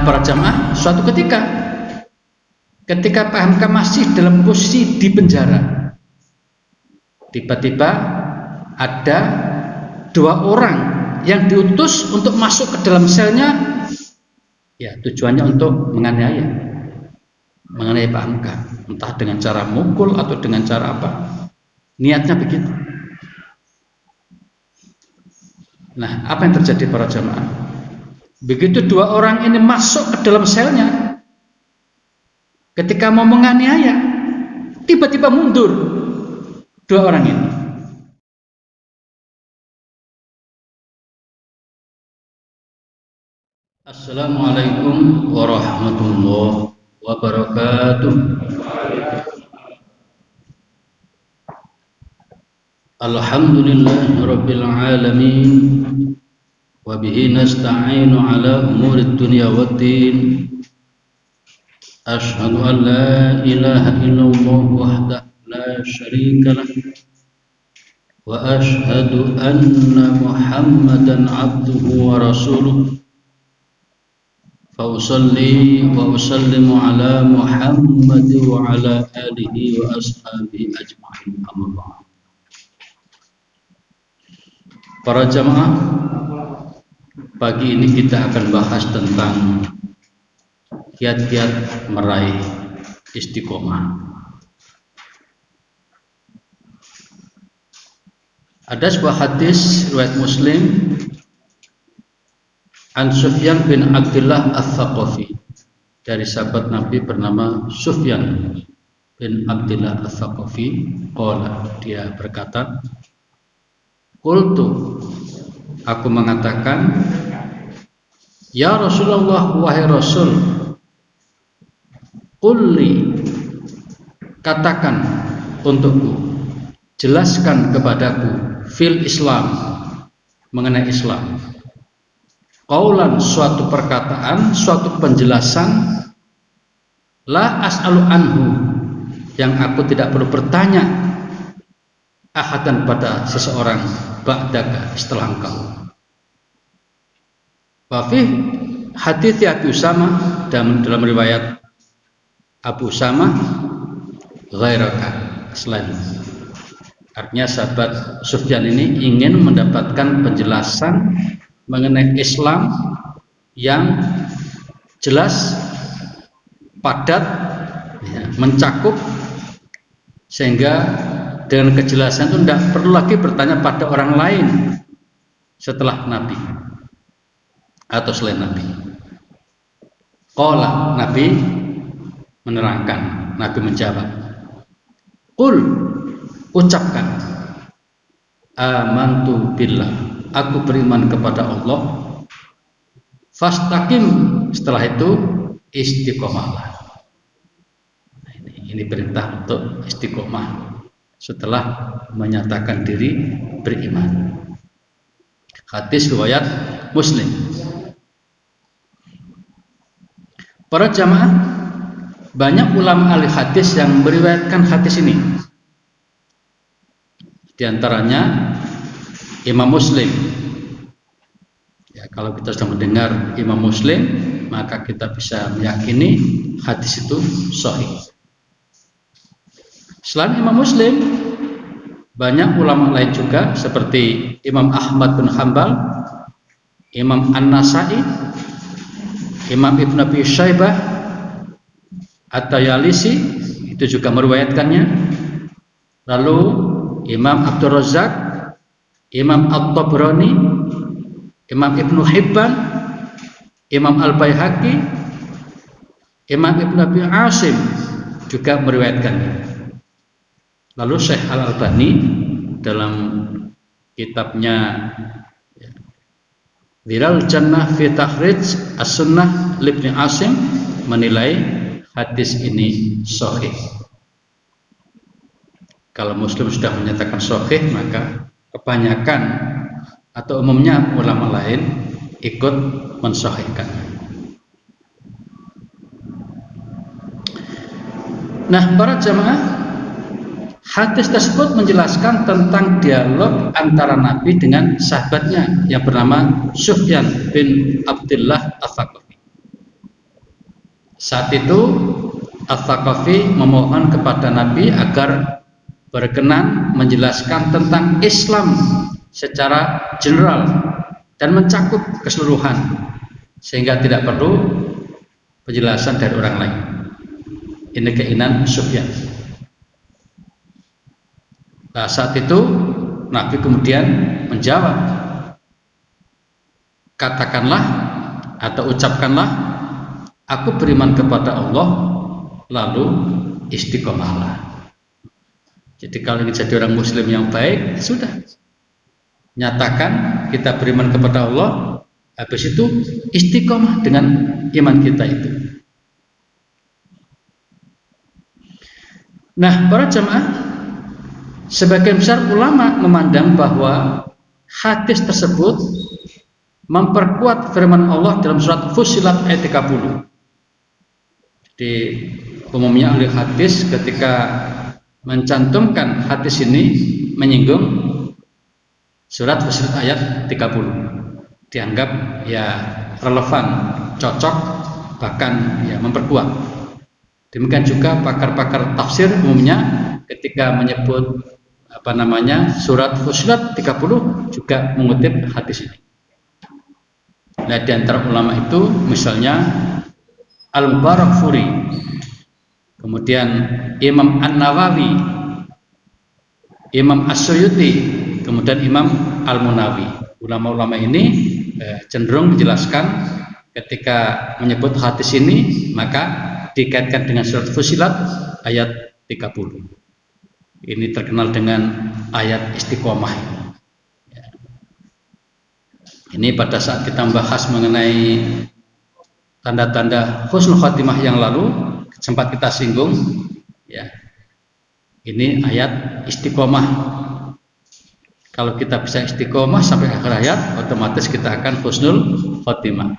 para jamaah, suatu ketika Pak Hamka masih dalam posisi di penjara, tiba-tiba ada 2 orang yang diutus untuk masuk ke dalam selnya, ya tujuannya untuk menganiaya Pak Hamka, entah dengan cara mukul atau dengan cara apa, niatnya begitu. Nah, apa yang terjadi para jamaah? Begitu 2 orang ini masuk ke dalam selnya, ketika mau menganiaya, tiba-tiba mundur 2 orang ini. Assalamualaikum warahmatullahi wabarakatuh. Alhamdulillahi rabbil alamin, wa bihi nasta'inu ala umurid dunya waddin. Asyhadu an la ilaha illallah wahdahu la syarika lah, wa asyhadu anna Muhammadan abduhu wa rasuluh. Fa usalli wa usallimu ala Muhammad wa ala alihi wa ashabihi ajma'in, amma ba'd. Para jamaah, pagi ini kita akan bahas tentang kiat-kiat meraih istiqomah. Ada sebuah hadis riwayat Muslim an Sufyan bin Abdullah Ats-Tsaqafi, dari sahabat Nabi bernama Sufyan bin Abdullah Ats-Tsaqafi. Qala, dia berkata, qultu, aku mengatakan, ya Rasulullah, wahai Rasul, qulli, katakan untukku, jelaskan kepadaku, fil Islam, mengenai Islam, qaulan, suatu perkataan, suatu penjelasan, la as'alu anhu, yang aku tidak perlu bertanya, ahadan, pada seseorang, ba'daka, setelah engkau. Wa fi hadits Abu Usama, dalam riwayat Abu Usama, ghairaka, selain. Artinya sahabat Sufyan ini ingin mendapatkan penjelasan mengenai Islam yang jelas, padat, ya, mencakup, sehingga dengan kejelasan itu tidak perlu lagi bertanya pada orang lain setelah Nabi atau selain Nabi. Qala, Nabi menerangkan, Nabi menjawab, qul, ucapkan, amantu billah, aku beriman kepada Allah, fastaqim, setelah itu istiqomahlah. Ini perintah untuk istiqomah setelah menyatakan diri beriman. Hadis riwayat Muslim. Para jamaah, banyak ulama ahli hadis yang meriwayatkan hadis ini. Di antaranya Imam Muslim. Ya, kalau kita sudah mendengar Imam Muslim, maka kita bisa meyakini hadis itu sahih. Selain Imam Muslim, banyak ulama lain juga seperti Imam Ahmad bin Hanbal, Imam An-Nasai, Imam Ibn Abi Syaibah, At-Tayalisi, itu juga meriwayatkannya. Lalu Imam Abdul Razzaq, Imam At-Tabrani, Imam Ibn Hibban, Imam Al-Baihaqi, Imam Ibn Abi Asim juga meriwayatkannya. Lalu Syekh Al-Albani dalam kitabnya Dhilal Jannah fi Takhrij As-Sunnah Ibnu Asim menilai hadis ini sahih. Kalau Muslim sudah menyatakan sahih, maka kebanyakan atau umumnya ulama lain ikut mensahihkan. Nah, para jamaah, hadis tersebut menjelaskan tentang dialog antara Nabi dengan sahabatnya yang bernama Sufyan bin Abdullah Ats-Tsaqafi. Saat itu Ats-Tsaqafi memohon kepada Nabi agar berkenan menjelaskan tentang Islam secara general dan mencakup keseluruhan, sehingga tidak perlu penjelasan dari orang lain. Ini keinginan Sufyan. Nah, saat itu Nabi kemudian menjawab, katakanlah atau ucapkanlah, aku beriman kepada Allah, lalu istiqomahlah. Jadi kalau ingin jadi orang muslim yang baik, sudah nyatakan kita beriman kepada Allah, habis itu istiqomah dengan iman kita itu. Nah, para jamaah, sebagian besar ulama memandang bahwa hadis tersebut memperkuat firman Allah dalam surat Fussilat ayat 30. Jadi umumnya ahli hadis ketika mencantumkan hadis ini menyinggung surat Fussilat ayat 30, dianggap ya relevan, cocok, bahkan ya memperkuat. Demikian juga pakar-pakar tafsir umumnya ketika menyebut surat Fussilat 30 juga mengutip hadis ini. Nah, di antara ulama itu misalnya Al-Mubarakfuri, kemudian Imam An-Nawawi, Imam As-Suyuti, kemudian Imam Al-Munawi. Ulama-ulama ini cenderung menjelaskan ketika menyebut hadis ini maka dikaitkan dengan surat Fussilat ayat 30. Ini terkenal dengan ayat istiqomah. Ini pada saat kita membahas mengenai tanda-tanda husnul khatimah yang lalu sempat kita singgung, ya. Ini ayat istiqomah. Kalau kita bisa istiqomah sampai akhir ayat, otomatis kita akan husnul khatimah.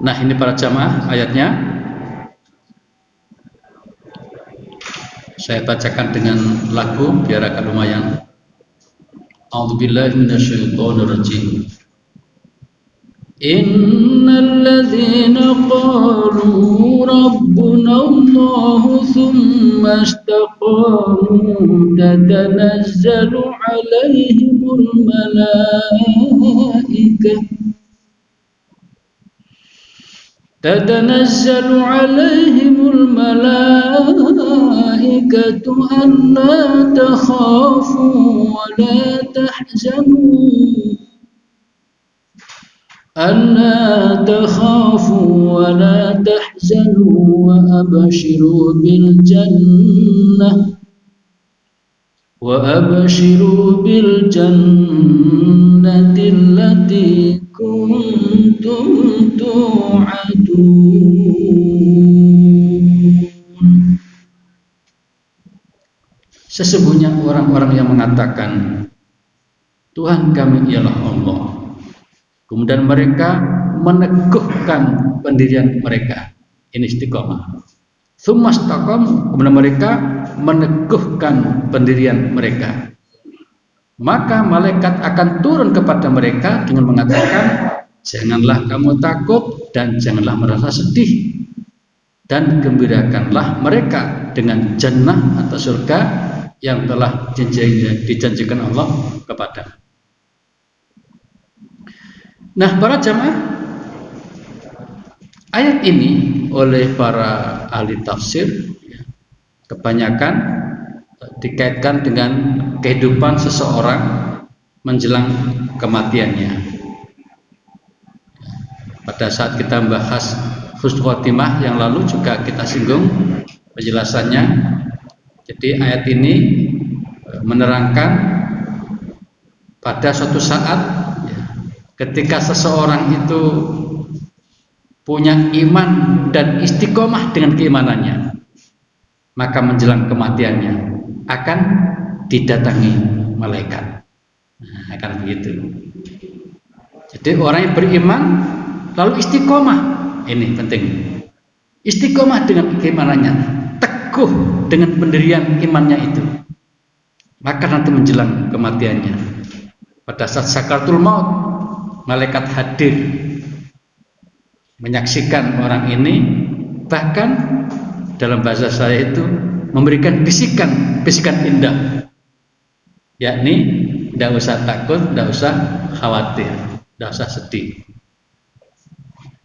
Nah, ini para jamaah ayatnya. Saya bacakan dengan lagu biar agak lumayan. A'udzubillahi minasyaitonirrajim. Innal ladzina qalu rabbuna Allah tsumma istaqamu tatanazzalu 'alaihimul malaikah تتنزل عليهم الملائكة ألا تخافوا ولا تحزنوا وأبشروا بالجنة التي كنتم توعدون. Sesungguhnya orang-orang yang mengatakan Tuhan kami ialah Allah, kemudian mereka meneguhkan pendirian mereka, ini istiqomah. Tsumma istaqamu, kemudian mereka meneguhkan pendirian mereka, maka malaikat akan turun kepada mereka dengan mengatakan, janganlah kamu takut dan janganlah merasa sedih, dan gembirakanlah mereka dengan jannah atau surga yang telah dijanjikan Allah kepada. Nah, para jamaah, ayat ini oleh para ahli tafsir kebanyakan dikaitkan dengan kehidupan seseorang menjelang kematiannya. Pada saat kita membahas husnul khotimah yang lalu juga kita singgung penjelasannya. Jadi ayat ini menerangkan pada suatu saat ketika seseorang itu punya iman dan istiqomah dengan keimanannya, maka menjelang kematiannya akan didatangi malaikat. Nah, akan begitu. Jadi orang yang beriman lalu istiqomah, ini penting. Istiqomah dengan keimanannya, teguh dengan pendirian imannya itu, maka nanti menjelang kematiannya, pada saat sakaratul maut, malaikat hadir menyaksikan orang ini, bahkan dalam bahasa saya itu memberikan bisikan indah, yakni tidak usah takut, tidak usah khawatir, tidak usah sedih,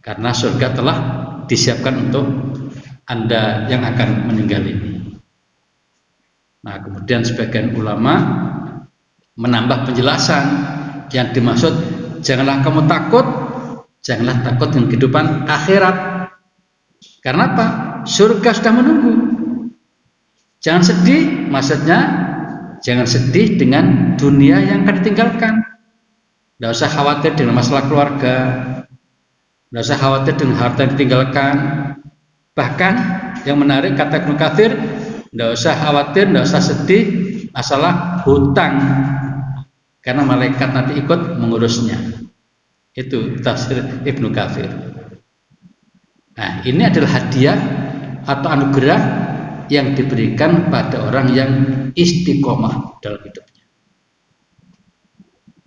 karena surga telah disiapkan untuk Anda yang akan meninggal ini. Nah, kemudian sebagian ulama menambah penjelasan yang dimaksud, janganlah kamu takut, janganlah takut dengan kehidupan akhirat. Karena apa? Surga sudah menunggu. Jangan sedih, maksudnya jangan sedih dengan dunia yang akan ditinggalkan. Tidak usah khawatir dengan masalah keluarga, tidak usah khawatir dengan harta yang ditinggalkan. Bahkan yang menarik kata Ibnu Katsir, tidak usah khawatir, tidak usah sedih masalah hutang, karena malaikat nanti ikut mengurusnya. Itu tafsir Ibnu Katsir. Nah, ini adalah hadiah atau anugerah yang diberikan pada orang yang istiqomah dalam hidupnya.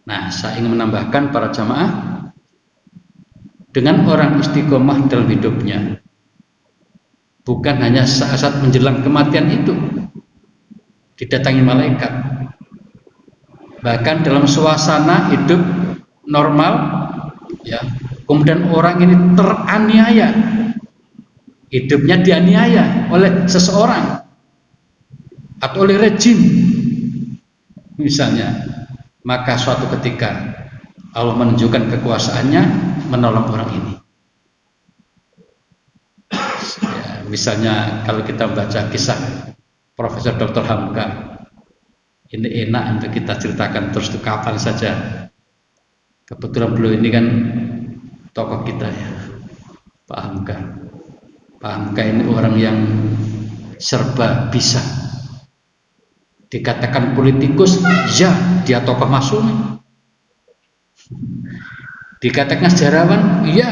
Nah, saya ingin menambahkan para jamaah, dengan orang istiqomah dalam hidupnya, bukan hanya saat-saat menjelang kematian itu didatangi malaikat, bahkan dalam suasana hidup normal, ya, kemudian orang ini teraniaya, hidupnya dianiaya oleh seseorang atau oleh rejim misalnya, maka suatu ketika Allah menunjukkan kekuasaannya menolong orang ini. Ya, misalnya kalau kita baca kisah Profesor Dr. Hamka, ini enak untuk kita ceritakan terus itu kapan saja. Kebetulan beliau ini kan tokoh kita ya, Pak Hamka. Pak Hamka ini orang yang serba bisa. Dikatakan politikus, ya dia tokoh masyhur. Dikatakan sejarawan, iya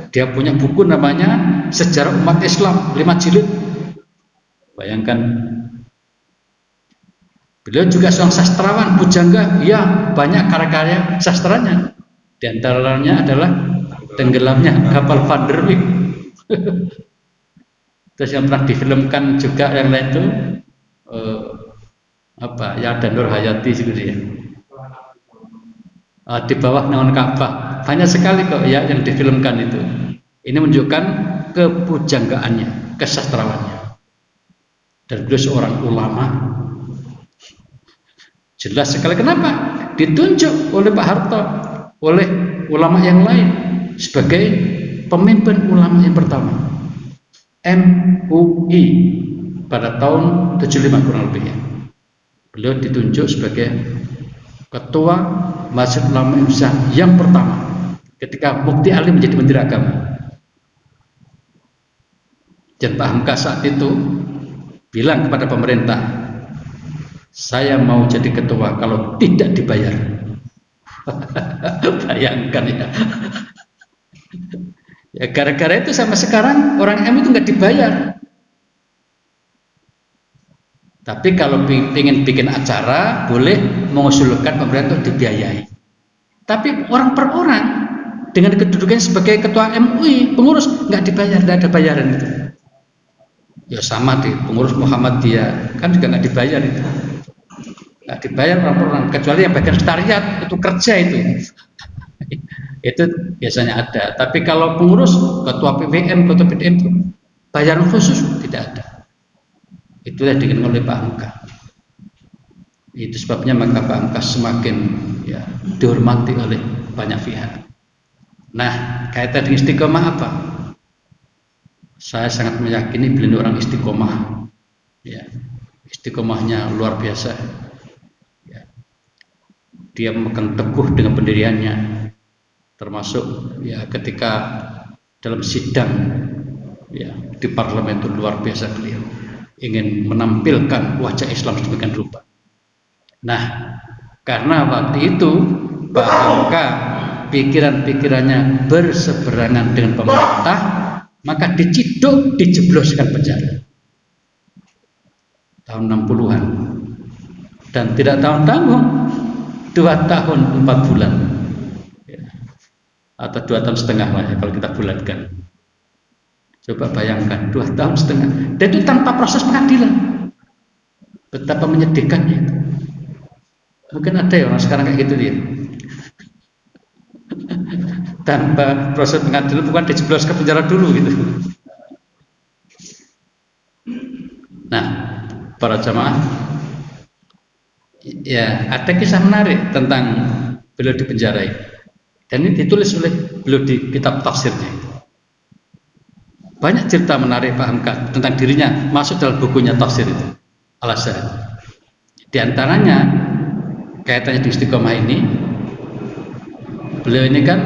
dia punya buku namanya Sejarah Umat Islam 5 jilid. Bayangkan. Beliau juga seorang sastrawan, pujangga, ya banyak karya-karya sastranya. Di antaranya adalah tenggelamnya kapal Van der Wijk. Terus yang pernah difilmkan juga yang lain itu ya ada Nur Hayati gitu ya. Di bawah naungan Ka'bah, banyak sekali kok ya yang difilmkan itu. Ini menunjukkan kepujanggaannya, kesastrawannya. Dan beliau seorang ulama. Jelas sekali kenapa ditunjuk oleh Pak Harto, oleh ulama yang lain sebagai pemimpin ulama yang pertama MUI pada tahun 75 kurang lebih ya. Beliau ditunjuk sebagai ketua Masjid Ulama Indonesia yang pertama ketika Mukti Ali menjadi Menteri Agama. Dan Pak Hamka saat itu bilang kepada pemerintah, saya mau jadi ketua kalau tidak dibayar. Bayangkan ya. Ya gara-gara itu sampai sekarang orang MUI itu nggak dibayar. Tapi kalau ingin bikin acara boleh mengusulkan pemerintah untuk dibiayai. Tapi orang per orang dengan kedudukannya sebagai ketua MUI pengurus nggak dibayar, tidak ada bayaran itu. Ya sama di pengurus Muhammadiyah kan juga nggak dibayar itu, nggak dibayar orang per orang, kecuali yang bagian sekretariat itu kerja itu. Itu biasanya ada. Tapi kalau pengurus ketua PWM, ketua PDM itu bayaran khusus tidak ada. Itulah dikenal oleh Pak Hamka. Itu sebabnya maka Pak Hamka semakin ya, dihormati oleh banyak pihak. Nah, kaitan dengan istiqomah apa? Saya sangat meyakini beliau orang istiqomah. Ya, istiqomahnya luar biasa. Ya. Dia memegang teguh dengan pendiriannya, termasuk ya ketika dalam sidang ya di parlemen itu luar biasa beliau ingin menampilkan wajah Islam sedemikian rupa. Nah, karena waktu itu Pak Hamka pikiran-pikirannya berseberangan dengan pemerintah, maka diciduk, dijebloskan penjara tahun 60-an dan tidak tanggung 2 tahun 4 bulan. atau 2,5 tahun lah ya, kalau kita bulatkan. Coba bayangkan 2,5 tahun, dan itu tanpa proses pengadilan. Betapa menyedihkannya itu. Mungkin ada ya orang sekarang kayak gitu dia. Tanpa proses pengadilan, bukan dijeblos ke penjara dulu gitu. Nah, para jamaah, ya ada kisah menarik tentang beliau dipenjarai, dan ini ditulis oleh beliau di kitab tafsirnya. Banyak cerita menarik Pak Hamka tentang dirinya masuk dalam bukunya tafsir itu, Al-Azhar. Di antaranya kaitannya di Istiqomah ini, beliau ini kan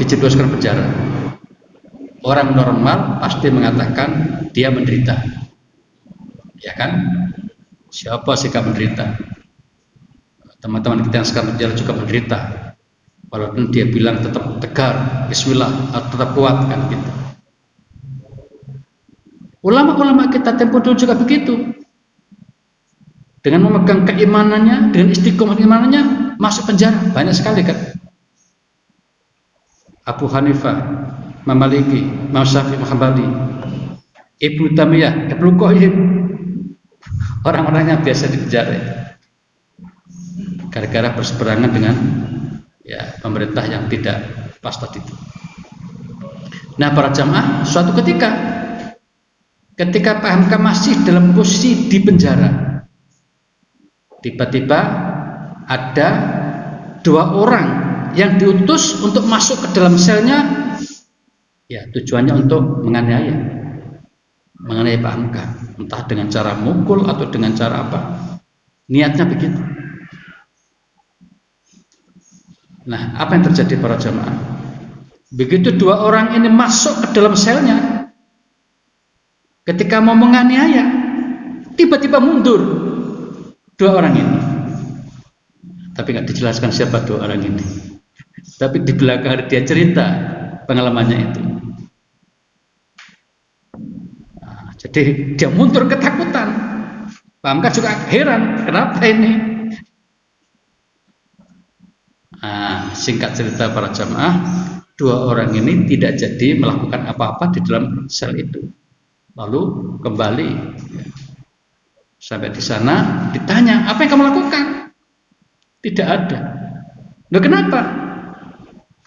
dijebloskan penjara. Orang normal pasti mengatakan dia menderita, ya kan? Siapa sih gak menderita? Teman-teman kita yang sekarang penjara juga menderita, walaupun dia bilang tetap tegar, bismillah, atau tetap kuat kan gitu. Ulama-ulama kita tempo dulu juga begitu. Dengan memegang keimanannya, dengan istiqomah imanannya, masuk penjara banyak sekali kan. Abu Hanifah, Imam Maliki, Imam Syafi'i, Hambali, Ibnu Taimiyah, Ibnu Qayyim, orang-orang yang biasa dipenjara gara-gara berseberangan dengan ya pemerintah yang tidak pas tadi itu. Nah, para jamaah, suatu ketika Pak Hamka masih dalam posisi di penjara, tiba-tiba ada 2 orang yang diutus untuk masuk ke dalam selnya, ya tujuannya untuk menganiaya Pak Hamka, entah dengan cara mukul atau dengan cara apa, niatnya begitu. Nah, apa yang terjadi para jamaah? Begitu 2 orang ini masuk ke dalam selnya, ketika mau menganiaya, tiba-tiba mundur 2 orang ini. Tapi nggak dijelaskan siapa 2 orang ini. Tapi di belakang dia cerita pengalamannya itu. Nah, jadi dia mundur ketakutan. Pak Hamka juga heran, kenapa ini? Nah, singkat cerita para jamaah, 2 orang ini tidak jadi melakukan apa-apa di dalam sel itu. Lalu kembali sampai di sana, ditanya, apa yang kamu lakukan? Tidak ada. Loh, kenapa?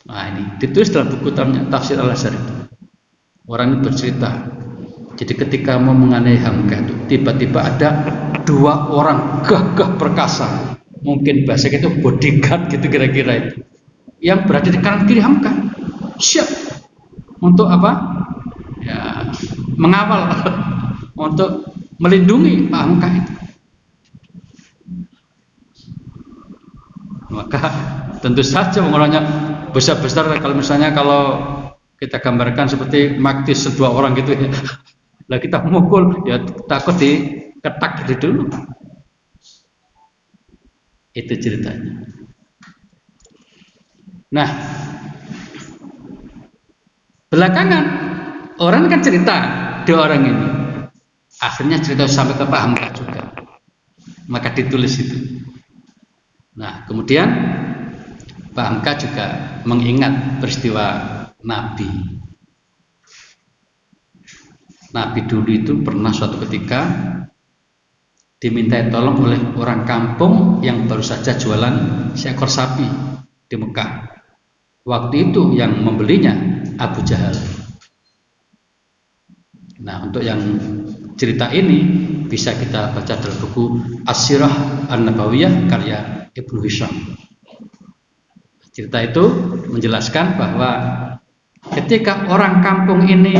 Nah, ini ditulis dalam buku tafsir Al-Azhar itu. Orang ini bercerita, jadi ketika mau menganiaya Hamka itu, tiba-tiba ada 2 orang gagah perkasa, mungkin bahasa itu bodyguard gitu kira-kira itu, yang berada di kanan kiri Hamka, siap untuk apa? Ya, mengawal, untuk melindungi Pak Hamka itu. Maka tentu saja orangnya besar-besar. Kalau misalnya kalau kita gambarkan seperti maktis 2 orang gitu ya, lah kita mukul ya takut diketak gitu dulu. Itu ceritanya. Nah, belakangan orang kan cerita 2 orang ini, akhirnya cerita sampai ke Pak Hamka juga, maka ditulis itu. Nah, kemudian Pak Hamka juga mengingat peristiwa Nabi dulu itu pernah suatu ketika dimintai tolong oleh orang kampung yang baru saja jualan seekor sapi di Mekah. Waktu itu yang membelinya Abu Jahal. Nah, untuk yang cerita ini bisa kita baca dalam buku As-Sirah An-Nabawiyah karya Ibnu Hisham. Cerita itu menjelaskan bahwa ketika orang kampung ini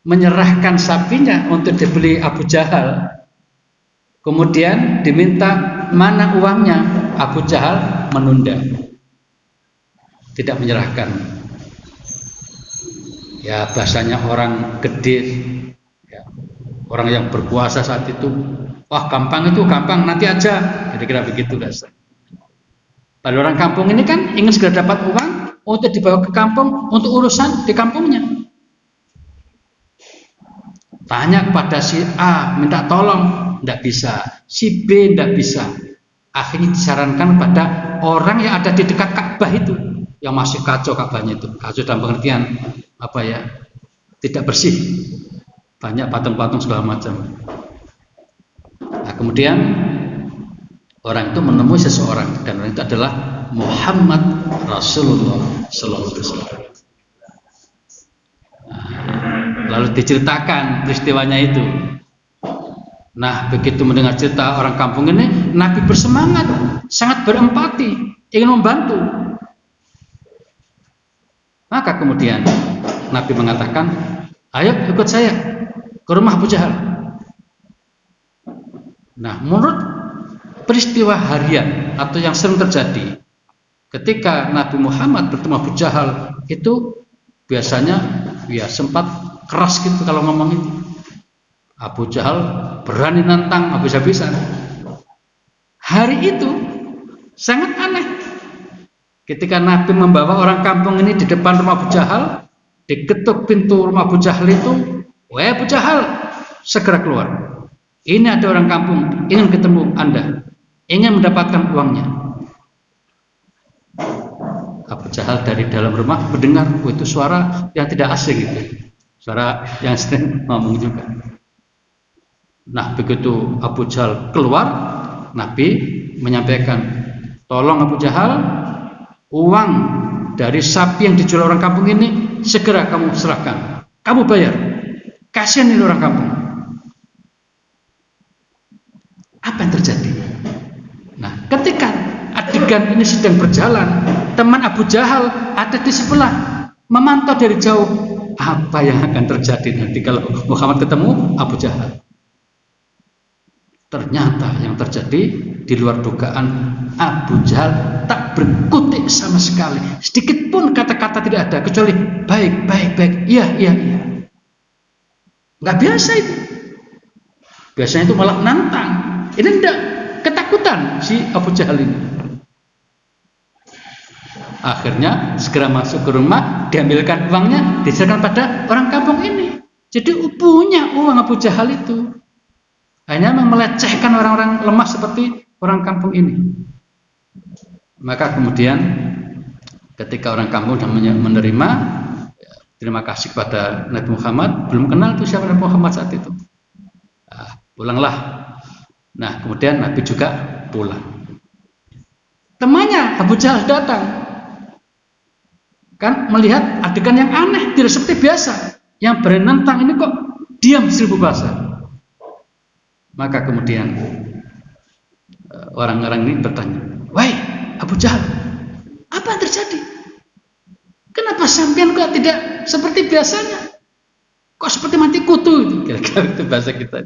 menyerahkan sapinya untuk dibeli Abu Jahal, kemudian diminta mana uangnya, Abu Jahal menunda, tidak menyerahkan. Ya, bahasanya orang gede, ya, orang yang berkuasa saat itu, wah gampang itu, gampang, nanti aja, kira-kira begitu guys. Pada orang kampung ini kan ingin segera dapat uang untuk dibawa ke kampung untuk urusan di kampungnya. Tanya kepada si A, minta tolong, tidak bisa. Si B tidak bisa. Akhirnya disarankan pada orang yang ada di dekat Ka'bah itu. yang masih kacau Ka'bahnya itu. Kacau dalam pengertian apa ya? Tidak bersih. Banyak patung-patung segala macam. Nah, kemudian orang itu menemui seseorang dan orang itu adalah Muhammad Rasulullah Sallallahu Alaihi Wasallam. Lalu diceritakan peristiwanya itu. Nah, begitu mendengar cerita orang kampung ini, Nabi bersemangat, sangat berempati, ingin membantu. Maka kemudian Nabi mengatakan, ayo ikut saya ke rumah Abu Jahal. Nah, menurut peristiwa harian atau yang sering terjadi, ketika Nabi Muhammad bertemu Abu Jahal itu biasanya ya sempat keras gitu kalau ngomong itu. Abu Jahal berani nantang habis-habisan. Hari itu sangat aneh. Ketika Nabi membawa orang kampung ini di depan rumah Abu Jahal, diketuk pintu rumah Abu Jahal itu, "Wahai Abu Jahal, segera keluar. Ini ada orang kampung ingin ketemu Anda, ingin mendapatkan uangnya." Abu Jahal dari dalam rumah mendengar itu suara yang tidak asing gitu. Suara yang sering ngomong juga. Nah, begitu Abu Jahal keluar, Nabi menyampaikan, tolong Abu Jahal, uang dari sapi yang dijual orang kampung ini segera kamu serahkan, kamu bayar, kasihan ini orang kampung. Apa yang terjadi? Nah, ketika adegan ini sedang berjalan, teman Abu Jahal ada di sebelah, memantau dari jauh apa yang akan terjadi nanti kalau Muhammad ketemu Abu Jahal. Ternyata yang terjadi di luar dugaan, Abu Jahal tak berkutik sama sekali, sedikit pun kata-kata tidak ada kecuali baik, iya. Nggak biasa itu. Biasanya itu malah nantang. Ini enggak, ketakutan si Abu Jahal ini. Akhirnya segera masuk ke rumah, diambilkan uangnya, diserahkan pada orang kampung ini. Jadi punya uang Abu Jahal itu. Hanya melecehkan orang-orang lemah seperti orang kampung ini. Maka kemudian ketika orang kampung sudah menerima, terima kasih kepada Nabi Muhammad, belum kenal tuh siapa Nabi Muhammad saat itu. Pulanglah. Nah, kemudian Nabi juga pulang. Temannya Abu Jahal datang, kan melihat adegan yang aneh, tidak seperti biasa. Yang berani nantang ini kok diam 1000 bahasa. Maka kemudian orang-orang ini bertanya, "Wahai Abu Jahal, apa yang terjadi? Kenapa sampean kok tidak seperti biasanya? Kok seperti mati kutu?" Itu kira-kira itu bahasa kita.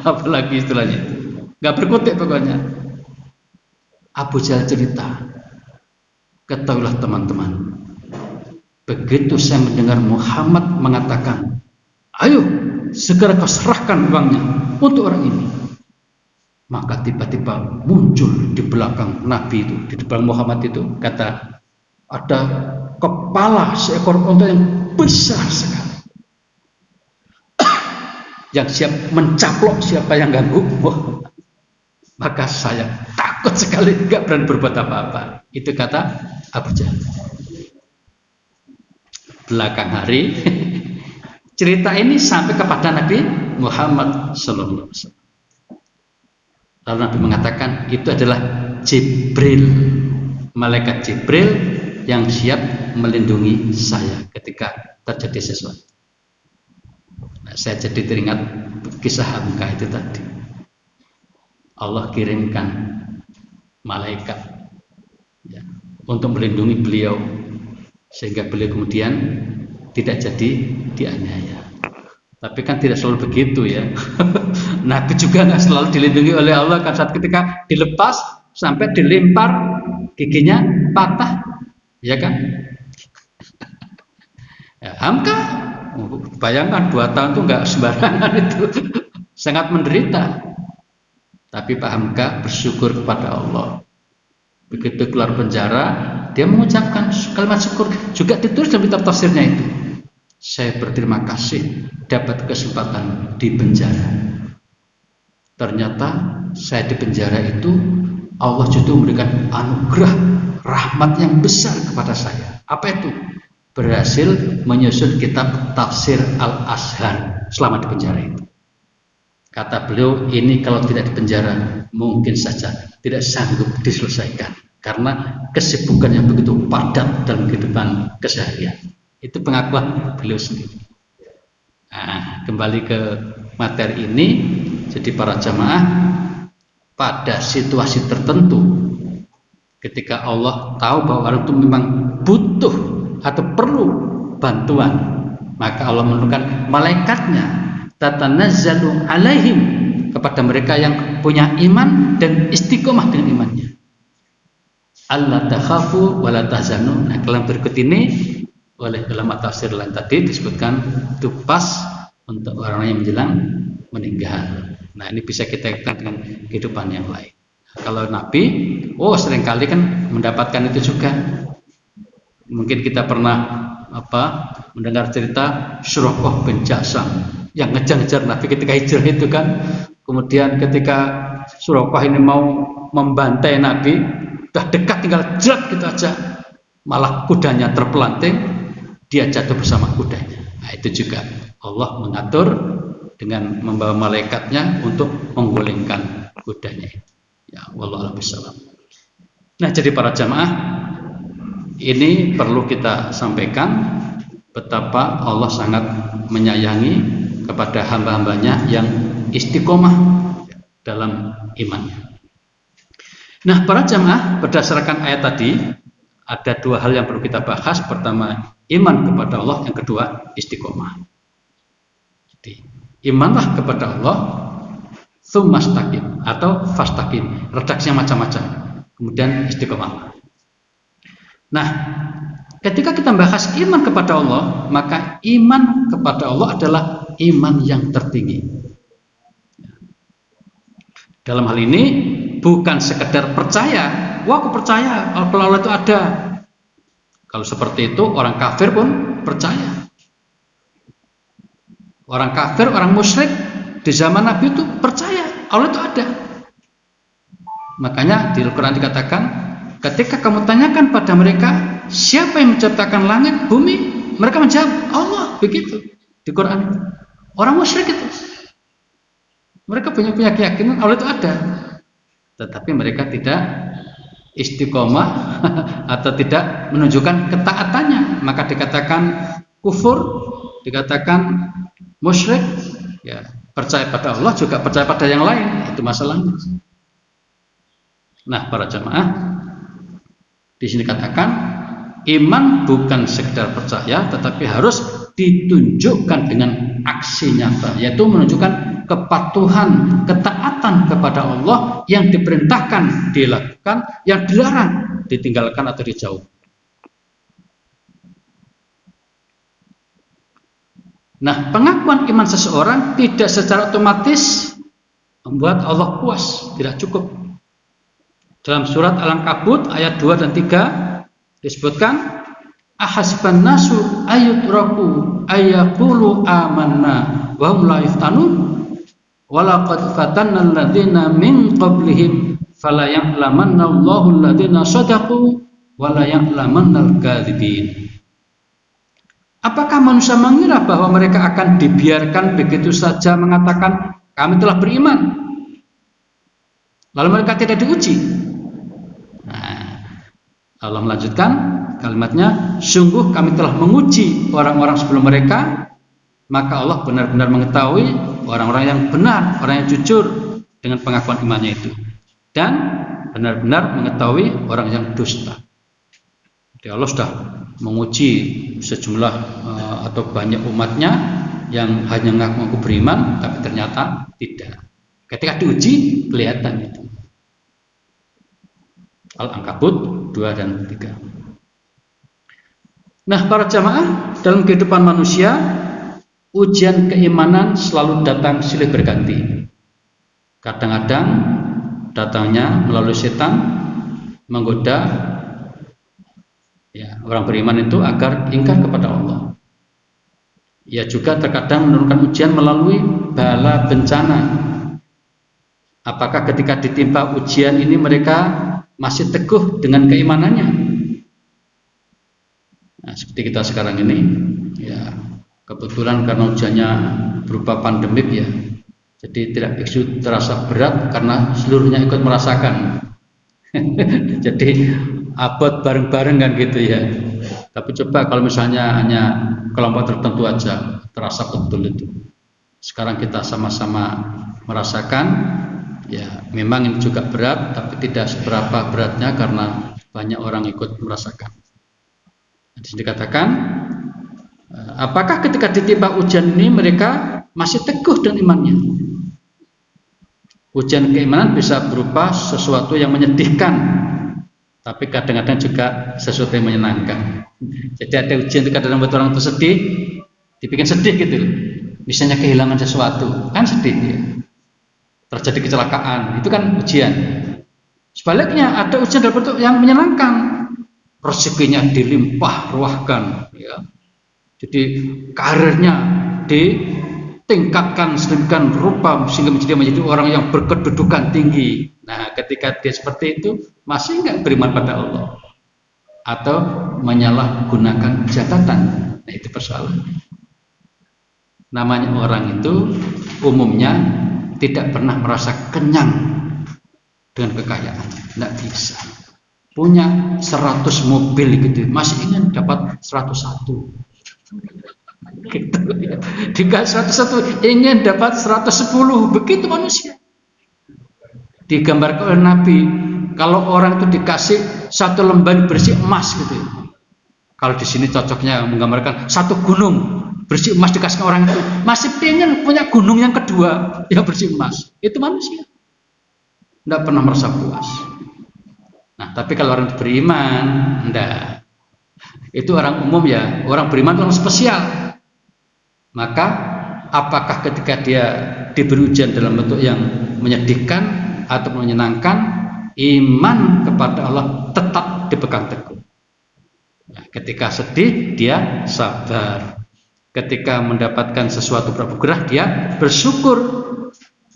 Apalagi istilahnya itu, nggak berkutik pokoknya. Abu Jahal cerita, ketahuilah teman-teman, begitu saya mendengar Muhammad mengatakan, "Ayo segera kau serahkan uangnya untuk orang ini," maka tiba-tiba muncul di belakang Nabi itu, di depan Muhammad itu, kata, ada kepala seekor unta yang besar sekali, yang siap mencaplok siapa yang ganggu. Maka saya takut sekali, nggak berani berbuat apa-apa. Itu kata Abu Jahal. Belakang hari cerita ini sampai kepada Nabi Muhammad SAW. Lalu Nabi mengatakan itu adalah Jibril, malaikat Jibril yang siap melindungi saya ketika terjadi sesuatu. Nah, saya jadi teringat kisah Hamka itu tadi. Allah kirimkan malaikat ya, untuk melindungi beliau sehingga beliau kemudian tidak jadi dianiaya. Tapi kan tidak selalu begitu ya. Nabi juga nggak selalu dilindungi oleh Allah, kan saat ketika dilepas sampai dilempar giginya patah, ya kan? Ya, Hamka, bayangkan 2 tahun itu nggak sembarangan itu, sangat menderita. Tapi Pak Hamka bersyukur kepada Allah. Begitu keluar penjara, dia mengucapkan kalimat syukur, juga ditulis dalam kitab tafsirnya itu. Saya berterima kasih dapat kesempatan di penjara. Ternyata saya di penjara itu Allah justru memberikan anugerah rahmat yang besar kepada saya. Apa itu? Berhasil menyusun kitab Tafsir Al-Azhar selama di penjara itu. Kata beliau, ini kalau tidak di penjara mungkin saja tidak sanggup diselesaikan karena kesibukan yang begitu padat dalam kehidupan keseharian. Itu pengakuan beliau sendiri. Nah, kembali ke materi ini, jadi para jamaah, pada situasi tertentu ketika Allah tahu bahwa orang itu memang butuh atau perlu bantuan, maka Allah menurunkan malaikatnya tatanazzalu alaihim kepada mereka yang punya iman dan istiqomah dengan imannya. Allah takhafu wa la tahzanu. Nah, dalam berikut ini oleh ulama tafsir lain tadi disebutkan itu pas untuk orang yang menjelang meninggal. Nah, ini bisa kita kaitkan dengan kehidupan yang lain. Nah, kalau Nabi, seringkali kan mendapatkan itu juga. Mungkin kita pernah mendengar cerita Suraqah bin Jassam yang ngejar-ngejar Nabi ketika hijrah itu kan. Kemudian ketika Suraqah ini mau membantai Nabi, udah dekat tinggal jerat gitu aja, malah kudanya terpelanting, dia jatuh bersama kudanya. Nah, itu juga Allah mengatur dengan membawa malaikatnya untuk menggulingkan kudanya. Ya, wallahu a'lam bishawab. Nah, jadi para jamaah, ini perlu kita sampaikan betapa Allah sangat menyayangi kepada hamba-hambanya yang istiqomah dalam imannya. Nah, para jamaah, berdasarkan ayat tadi ada dua hal yang perlu kita bahas. Pertama, iman kepada Allah, yang kedua, istiqomah. Jadi, imanlah kepada Allah, tsumastaqim atau fastaqim, redaksinya macam-macam. Kemudian istiqomah. Nah, ketika kita bahas iman kepada Allah, maka iman kepada Allah adalah iman yang tertinggi. Dalam hal ini bukan sekedar percaya, aku percaya kalau Allah itu ada. Kalau seperti itu orang kafir pun percaya. Orang kafir, orang musyrik di zaman Nabi itu percaya Allah itu ada. Makanya di Al-Quran dikatakan, ketika kamu tanyakan pada mereka siapa yang menciptakan langit, bumi, mereka menjawab Allah. Begitu di Quran. Orang musyrik itu, mereka punya keyakinan Allah itu ada, tetapi mereka tidak istiqomah atau tidak menunjukkan ketaatannya, maka dikatakan kufur, dikatakan musyrik. Ya, percaya pada Allah juga percaya pada yang lain, itu masalahnya. Nah, para jamaah, di sini katakan iman bukan sekedar percaya, tetapi harus ditunjukkan dengan aksi nyata, yaitu menunjukkan kepatuhan, ketaatan kepada Allah, yang diperintahkan dilakukan, yang dilarang ditinggalkan atau dijauh. Nah, pengakuan iman seseorang tidak secara otomatis membuat Allah puas, tidak cukup. Dalam surat Al-Ankabut ayat 2 dan 3 disebutkan, ahasban nasu ayutraku ayaqulu amanna wa hum la yuftanun walaqad fatanna alladziina min qablihim fala ya'lamanna Allahu alladziina shadaqu wa la ya'lamanna al-kadzibin. Apakah manusia mengira bahwa mereka akan dibiarkan begitu saja mengatakan kami telah beriman, lalu mereka tidak diuji? Nah, Allah melanjutkan kalimatnya, sungguh kami telah menguji orang-orang sebelum mereka, maka Allah benar-benar mengetahui orang-orang yang benar, orang yang jujur dengan pengakuan imannya itu, dan benar-benar mengetahui orang yang dusta. Jadi Allah sudah menguji sejumlah atau banyak umatnya yang hanya ngaku-ngaku beriman tapi ternyata tidak. Ketika diuji kelihatan itu. Al-Ankabut 2 dan 3. Nah, para jamaah, dalam kehidupan manusia ujian keimanan selalu datang silih berganti. Kadang-kadang datangnya melalui setan menggoda orang beriman itu agar ingkar kepada Allah. Ia juga terkadang menurunkan ujian melalui bala bencana. Apakah ketika ditimpa ujian ini mereka masih teguh dengan keimanannya? Nah, seperti kita sekarang ini, ya kebetulan karena hujannya berupa pandemik ya, jadi tidak begitu terasa berat karena seluruhnya ikut merasakan. Jadi abot bareng-bareng kan gitu ya. Tapi coba kalau misalnya hanya kelompok tertentu aja, terasa betul itu. Sekarang kita sama-sama merasakan, ya memang ini juga berat, tapi tidak seberapa beratnya karena banyak orang ikut merasakan. Di sini dikatakan, apakah ketika ditimpa ujian ini mereka masih teguh dengan imannya? Ujian keimanan bisa berupa sesuatu yang menyedihkan, tapi kadang-kadang juga sesuatu yang menyenangkan. Jadi ada ujian itu kadang-kadang buat orang itu sedih, dibikin sedih gitu. Misalnya kehilangan sesuatu, kan sedih ya. Terjadi kecelakaan, itu kan ujian. Sebaliknya ada ujian dalam bentuk yang menyenangkan, rezekinya dilimpah ruahkan, ya. Jadi karirnya ditingkatkan sedemikian rupa sehingga menjadi orang yang berkedudukan tinggi. Nah, ketika dia seperti itu, masih enggak beriman pada Allah atau menyalahgunakan jabatan. Nah, itu persoalan. Namanya orang itu umumnya tidak pernah merasa kenyang dengan kekayaan, tidak bisa. Punya 100 mobil gitu, masih ingin dapat 101. Gitu ya. Dikasih 101 ingin dapat 110, begitu manusia. Digambarkan oleh Nabi, kalau orang itu dikasih satu lembar bersih emas gitu. Kalau di sini cocoknya menggambarkan satu gunung bersih emas dikasih orang itu, masih pengen punya gunung yang kedua yang bersih emas. Itu manusia. Tidak pernah merasa puas. Nah, tapi kalau orang beriman, enggak. Itu orang umum ya, orang beriman itu orang spesial. Maka apakah ketika dia diberi ujian dalam bentuk yang menyedihkan atau menyenangkan, iman kepada Allah tetap dipegang teguh. Nah, ketika sedih dia sabar. Ketika mendapatkan sesuatu berapa dia bersyukur.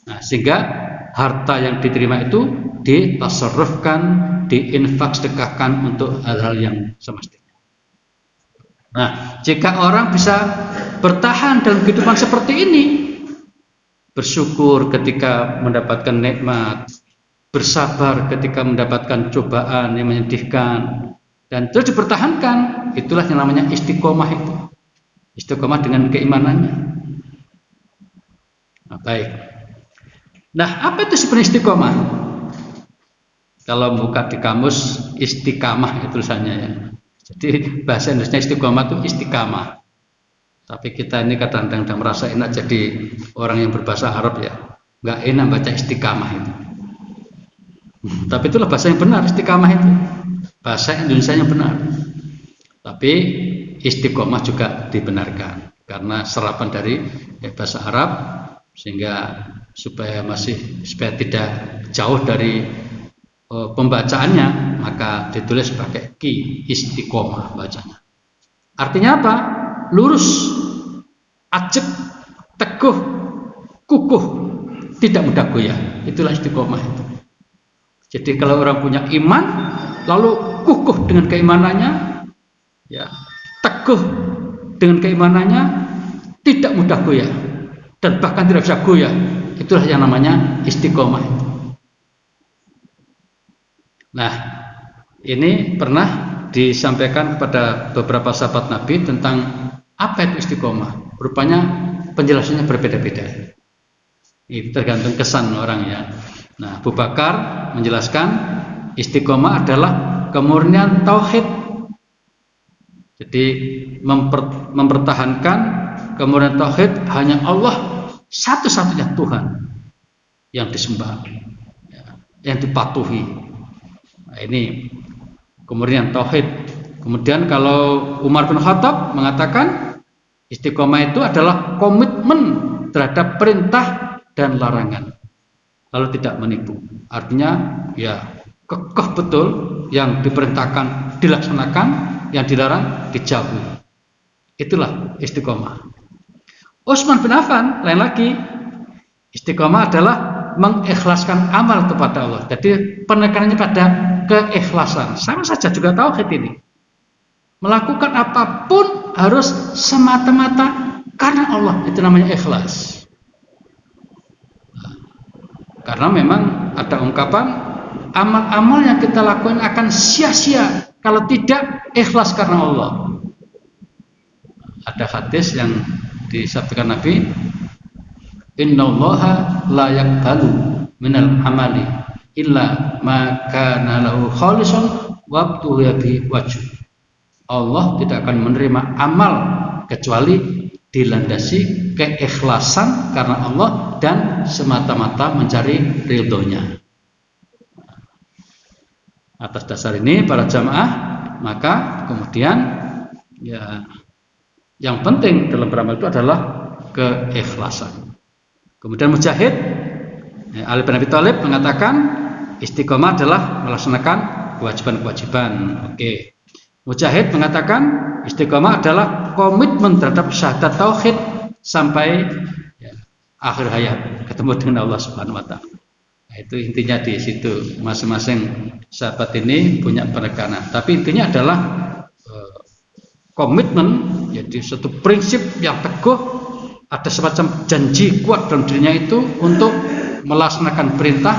Nah, sehingga harta yang diterima itu ditasarrufkan, diinfak sedekahkan untuk hal-hal yang semestinya. Nah, jika orang bisa bertahan dalam kehidupan seperti ini, bersyukur ketika mendapatkan nikmat, bersabar ketika mendapatkan cobaan yang menyedihkan, dan terus dipertahankan, itulah yang namanya istiqomah itu. Istiqomah dengan keimanannya. Nah, baik. Nah, apa itu sebenarnya istiqomah? Kalau buka di kamus, istiqamah itu tulisannya ya. Jadi bahasa Indonesia istiqomah itu istiqamah. Tapi kita ini kadang-kadang merasa enak jadi orang yang berbahasa Arab ya. Nggak enak baca istiqamah itu. Tapi itulah bahasa yang benar, istiqamah itu. Bahasa Indonesia yang benar. Tapi istiqomah juga dibenarkan karena serapan dari bahasa Arab, sehingga supaya tidak jauh dari pembacaannya, maka ditulis pakai ki, istiqomah bacanya. Artinya apa? Lurus, ajak, teguh, kukuh, tidak mudah goyah. Itulah istiqomah itu. Jadi kalau orang punya iman lalu kukuh dengan keimanannya, ya, teguh dengan keimanannya, tidak mudah goyah dan bahkan tidak bisa goyah, itulah yang namanya istiqomah. Nah, ini pernah disampaikan kepada beberapa sahabat Nabi tentang apa itu istiqomah. Rupanya penjelasannya berbeda-beda. Itu tergantung kesan orang ya. Nah, Abu Bakar menjelaskan istiqomah adalah kemurnian tauhid. Jadi mempertahankan kemurnian tauhid, hanya Allah satu-satunya Tuhan yang disembah, yang dipatuhi. Nah, ini kemurnian tauhid. Kemudian kalau Umar bin Khattab mengatakan istiqomah itu adalah komitmen terhadap perintah dan larangan, lalu tidak menipu. Artinya ya kekeh betul, yang diperintahkan dilaksanakan, yang dilarang dijauhi. Itulah istiqomah. Utsman bin Affan lain lagi, istiqomah adalah mengikhlaskan amal kepada Allah. Jadi penekanannya pada keikhlasan. Sama saja juga tauhid ini. Melakukan apapun harus semata-mata karena Allah. Itu namanya ikhlas. Karena memang ada ungkapan, amal-amal yang kita lakukan akan sia-sia kalau tidak ikhlas karena Allah. Ada hadis yang disabdakan Nabi, innallaha la yaqbalu minal amali illa ma kana lahu khalisan wabtuhu bi wajh. Allah tidak akan menerima amal kecuali dilandasi keikhlasan karena Allah dan semata-mata mencari ridhonya. Atas dasar ini para jamaah, maka kemudian ya yang penting dalam beramal itu adalah keikhlasan. Kemudian Mujahid Ali bin Abi Thalib mengatakan istiqomah adalah melaksanakan kewajiban-kewajiban. Oke. Mujahid mengatakan istiqomah adalah komitmen terhadap syahadat tauhid sampai akhir hayat ketemu dengan Allah Subhanahu wa taala. Nah, itu intinya di situ. Masing-masing sahabat ini punya penekanan. Tapi intinya adalah komitmen, jadi suatu prinsip yang teguh, ada semacam janji kuat dalam dirinya itu untuk melaksanakan perintah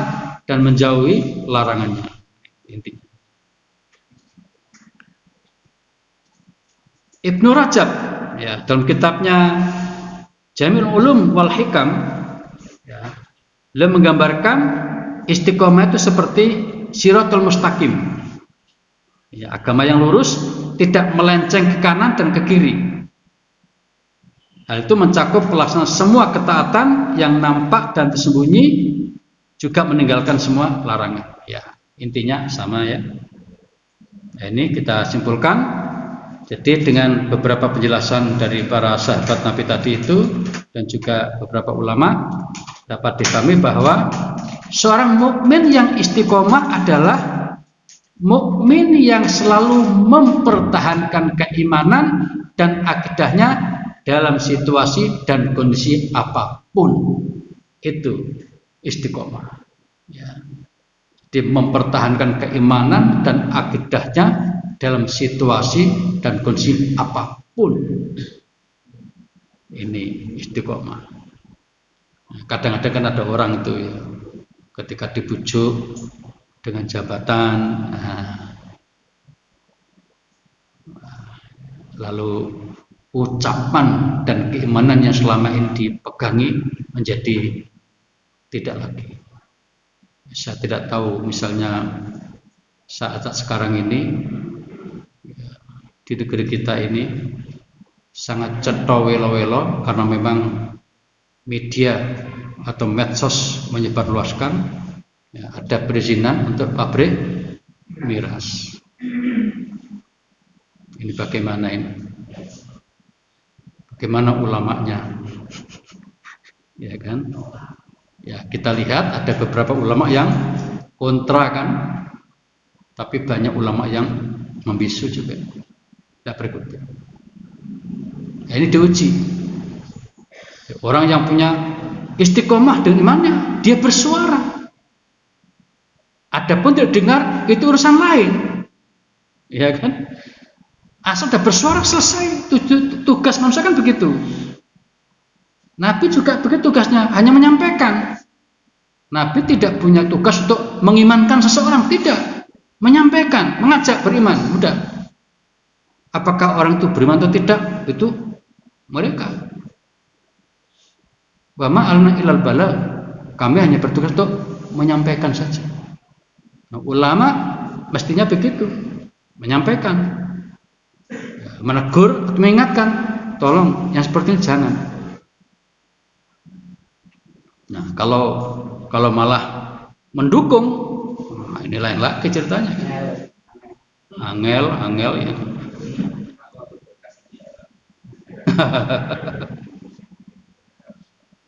dan menjauhi larangannya. Intinya. Ibnu Rajab ya, dalam kitabnya Jamil Ulum wal Hikam ya, beliau menggambarkan istiqomah itu seperti Shiratul Mustaqim ya, agama yang lurus tidak melenceng ke kanan dan ke kiri. Hal itu mencakup pelaksanaan semua ketaatan yang nampak dan tersembunyi, juga meninggalkan semua larangan ya, intinya sama ya. Nah, ini kita simpulkan. Jadi dengan beberapa penjelasan dari para sahabat Nabi tadi itu dan juga beberapa ulama dapat dipahami bahwa seorang mukmin yang istiqomah adalah mukmin yang selalu mempertahankan keimanan dan akidahnya dalam situasi dan kondisi apapun. Itu istiqomah. Ya. Jadi mempertahankan keimanan dan akidahnya dalam situasi dan kondisi apapun. Ini istiqomah. Kadang-kadang kan ada orang itu ya, ketika dibujuk dengan jabatan, lalu ucapan dan keimanan yang selama ini dipegangi menjadi tidak lagi. Saya tidak tahu misalnya saat sekarang ini di negeri kita ini sangat cetha welo-welo karena memang media atau medsos menyebarluaskan ya, ada perizinan untuk pabrik miras. Ini bagaimana ini? Bagaimana ulamanya? Ya kan? Ya, kita lihat ada beberapa ulama yang kontra kan, tapi banyak ulama yang membisu juga. Tidak berikutnya. Nah, ini diuji. Orang yang punya istiqomah dengan imannya, dia bersuara. Adapun tidak dengar, itu urusan lain. Ya kan? Asal sudah bersuara selesai. Tugas manusia kan begitu. Nabi juga begitu tugasnya, hanya menyampaikan. Nabi tidak punya tugas untuk mengimankan seseorang, tidak. Menyampaikan, mengajak beriman, udah. Apakah orang itu beriman atau tidak, itu mereka. Wa ma alna ilal bala, kami hanya bertugas untuk menyampaikan saja. Nah, ulama mestinya begitu, menyampaikan, menegur, mengingatkan, tolong yang seperti ini jangan. Nah, kalau malah mendukung, nah ini lain lagi ceritanya. Angel ya.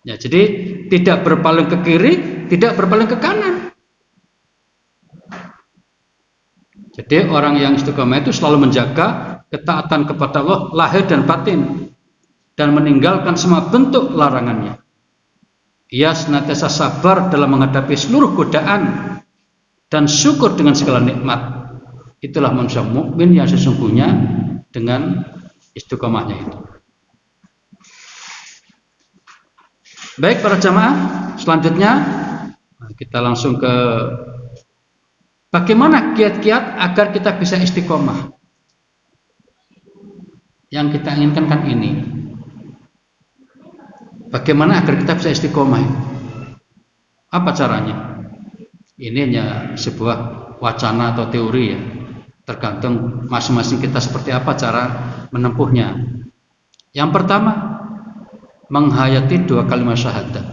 Ya, jadi tidak berpaling ke kiri, tidak berpaling ke kanan. Jadi orang yang istiqomah itu selalu menjaga ketaatan kepada Allah lahir dan batin dan meninggalkan semua bentuk larangannya. Ia senantiasa sabar dalam menghadapi seluruh godaan dan syukur dengan segala nikmat. Itulah manusia mukmin yang sesungguhnya dengan istiqomahnya itu. Baik para jamaah, selanjutnya kita langsung ke bagaimana kiat-kiat agar kita bisa istiqomah. Yang kita inginkan kan ini. Bagaimana agar kita bisa istiqomah? Apa caranya? Ini hanya sebuah wacana atau teori ya. Tergantung masing-masing kita seperti apa cara menempuhnya. Yang pertama, menghayati 2 kalimat syahadat.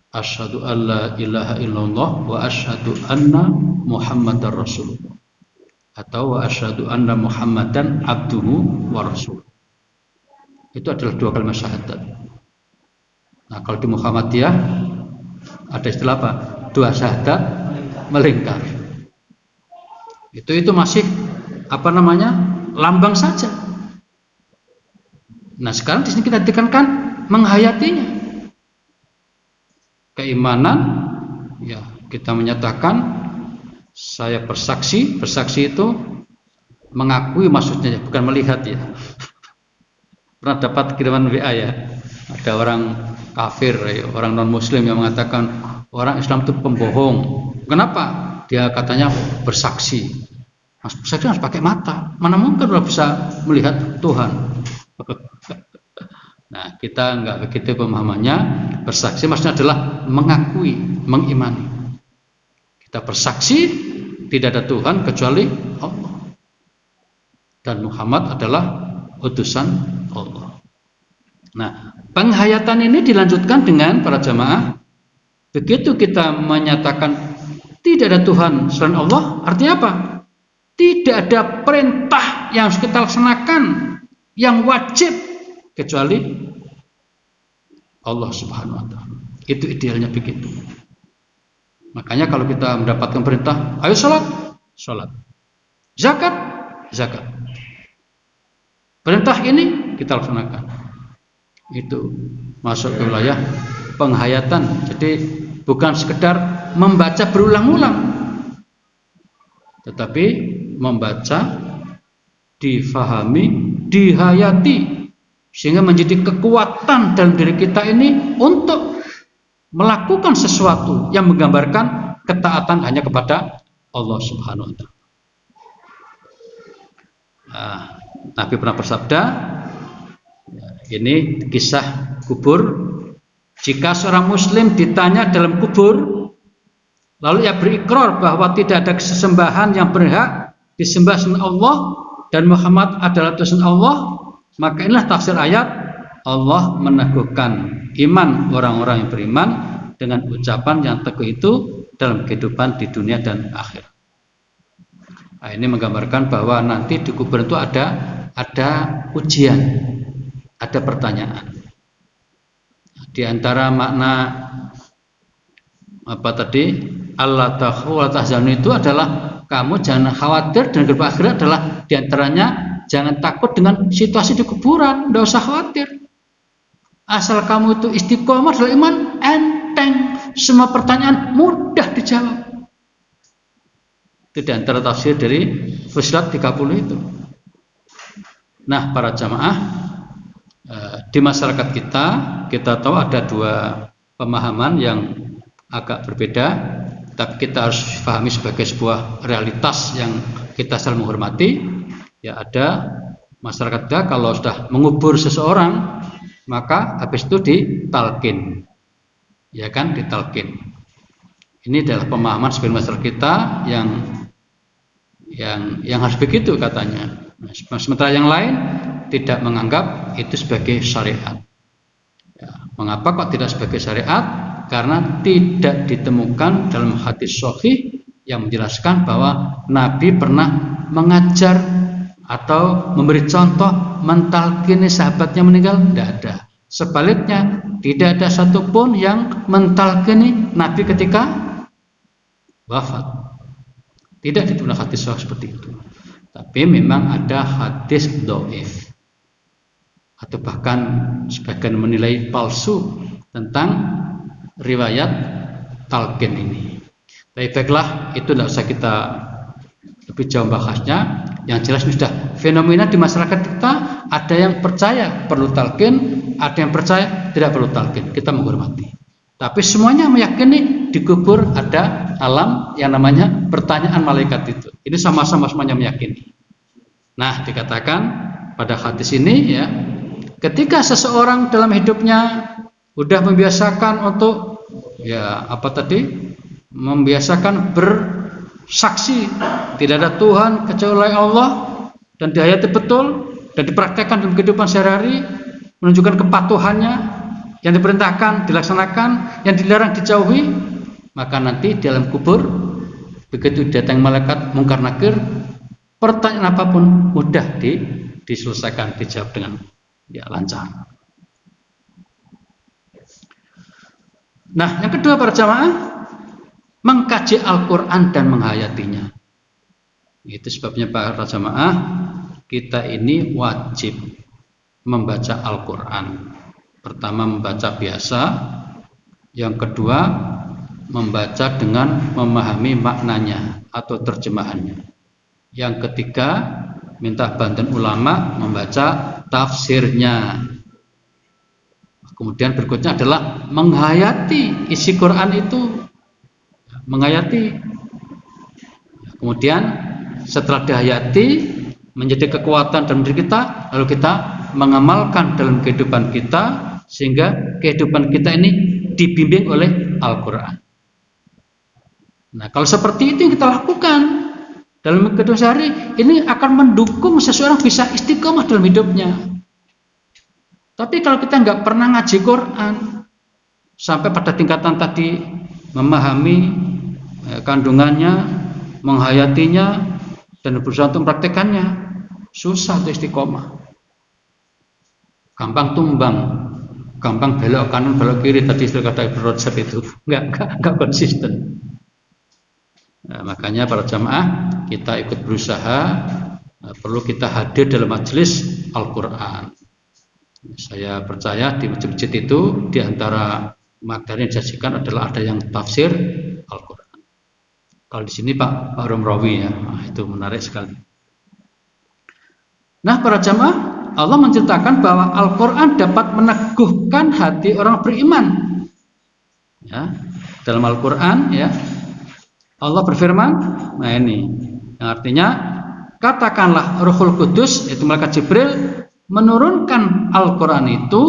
Asyhadu an la ilaha illallah wa asyhadu anna Muhammadar Rasulullah. Atau wa asyhadu anna Muhammadan abduhu wa rasuluh. Itu adalah 2 kalimat syahadat. Nah, kalau di Muhammadiyah ada istilah apa? 2 syahadat melingkar. Itu masih apa namanya? Lambang saja. Nah, sekarang di sini kita tekankan menghayatinya. Keimanan ya, kita menyatakan saya bersaksi. Bersaksi itu mengakui maksudnya, bukan melihat ya. Pernah dapat kiriman WA ya, ada orang kafir, orang non muslim yang mengatakan orang Islam itu pembohong. Kenapa? Dia katanya bersaksi. Bersaksi harus pakai mata. Mana mungkin orang bisa melihat Tuhan. Nah, kita enggak begitu pemahamannya. Bersaksi maksudnya adalah mengakui, mengimani. Kita bersaksi tidak ada Tuhan kecuali Allah. Dan Muhammad adalah utusan Allah. Nah, penghayatan ini dilanjutkan dengan para jamaah. Begitu kita menyatakan tidak ada Tuhan selain Allah, artinya apa? Tidak ada perintah yang harus kita laksanakan yang wajib kecuali Allah Subhanahu wa taala. Itu idealnya begitu. Makanya kalau kita mendapatkan perintah, ayo sholat, sholat. Zakat, zakat. Perintah ini kita laksanakan. Itu masuk ke wilayah penghayatan. Jadi bukan sekedar membaca berulang-ulang, tetapi membaca, difahami, dihayati, sehingga menjadi kekuatan dalam diri kita ini untuk melakukan sesuatu yang menggambarkan ketaatan hanya kepada Allah Subhanahu wa taala. Nabi pernah bersabda, ini kisah kubur. Jika seorang muslim ditanya dalam kubur, lalu ia berikrar bahwa tidak ada sesembahan yang berhak disembah selain Allah dan Muhammad adalah utusan Allah, maka inilah tafsir ayat Allah meneguhkan iman orang-orang yang beriman dengan ucapan yang teguh itu dalam kehidupan di dunia dan akhirat. Nah, ini menggambarkan bahwa nanti di kubur itu ada ujian, ada pertanyaan. Di antara makna apa tadi? Allah takhu wa tahzanu itu adalah kamu jangan khawatir, dan kehidupan akhirat adalah di antaranya jangan takut dengan situasi di kuburan, tidak usah khawatir. Asal kamu itu istiqomah dalam iman, enteng, semua pertanyaan mudah dijawab. Itu di antara tafsir dari Fussilat 30 itu. Nah, para jamaah, di masyarakat kita tahu ada 2 pemahaman yang agak berbeda, tapi kita harus pahami sebagai sebuah realitas yang kita saling menghormati. Ya, ada masyarakat kita kalau sudah mengubur seseorang, maka habis itu ditalkin, ya kan, ditalkin. Ini adalah pemahaman sebagian masyarakat kita yang harus begitu katanya. Nah, sementara yang lain tidak menganggap itu sebagai syariat. Ya, mengapa kok tidak sebagai syariat? Karena tidak ditemukan dalam hadis sahih yang menjelaskan bahwa Nabi pernah mengajar atau memberi contoh mentalkini sahabatnya meninggal. Tidak ada. Sebaliknya, tidak ada satupun yang mentalkini Nabi ketika wafat. Tidak ditemukan hadis sahih seperti itu. Tapi memang ada hadis dhaif atau bahkan sebagian menilai palsu tentang riwayat talqin ini. Tapi baiklah, itu tidak usah lebih jauh bahasnya. Yang jelas sudah fenomena di masyarakat kita, ada yang percaya perlu talqin, ada yang percaya tidak perlu talqin. Kita menghormati. Tapi semuanya meyakini di kubur ada alam yang namanya pertanyaan malaikat itu. Ini sama-sama semuanya meyakini. Nah, dikatakan pada hadis ini ya, ketika seseorang dalam hidupnya sudah membiasakan untuk membiasakan bersaksi tidak ada Tuhan kecuali Allah dan dihayati betul dan dipraktekkan dalam kehidupan sehari-hari, menunjukkan kepatuhannya, yang diperintahkan dilaksanakan, yang dilarang dijauhi, maka nanti di dalam kubur begitu datang malaikat mungkar nakir, pertanyaan apapun mudah diselesaikan, dijawab dengan lancar. Nah, yang kedua para jamaah, mengkaji Al-Quran dan menghayatinya. Itu sebabnya para jamaah, kita ini wajib membaca Al-Quran. Pertama membaca biasa, yang kedua membaca dengan memahami maknanya atau terjemahannya. Yang ketiga minta bantuan ulama membaca tafsirnya. Kemudian berikutnya adalah menghayati isi Quran itu, menghayati. Kemudian setelah dihayati menjadi kekuatan dalam diri kita, lalu kita mengamalkan dalam kehidupan kita sehingga kehidupan kita ini dibimbing oleh Al-Quran. Nah, kalau seperti itu yang kita lakukan dalam kehidupan sehari, ini akan mendukung seseorang bisa istiqomah dalam hidupnya. Tapi kalau kita nggak pernah ngaji Quran sampai pada tingkatan tadi, memahami kandungannya, menghayatinya, dan berusaha untuk mempraktekannya, susah untuk istiqomah. Gampang tumbang, gampang belok kanan belok kiri, tadi sudah kata Ibnu Rajab itu nggak konsisten. Nah, makanya para jamaah kita ikut berusaha, perlu kita hadir dalam majelis Al-Quran. Saya percaya di masjid-masjid itu di antara materi yang disajikan adalah ada yang tafsir Al-Quran. Kalau di sini Pak Romrawi ya, itu menarik sekali. Nah para jamaah, Allah menceritakan bahwa Al-Quran dapat meneguhkan hati orang beriman. Ya, dalam Al-Quran ya, Allah berfirman, nah ini yang artinya, katakanlah Ruhul Kudus, yaitu malaikat Jibril, menurunkan Al-Quran itu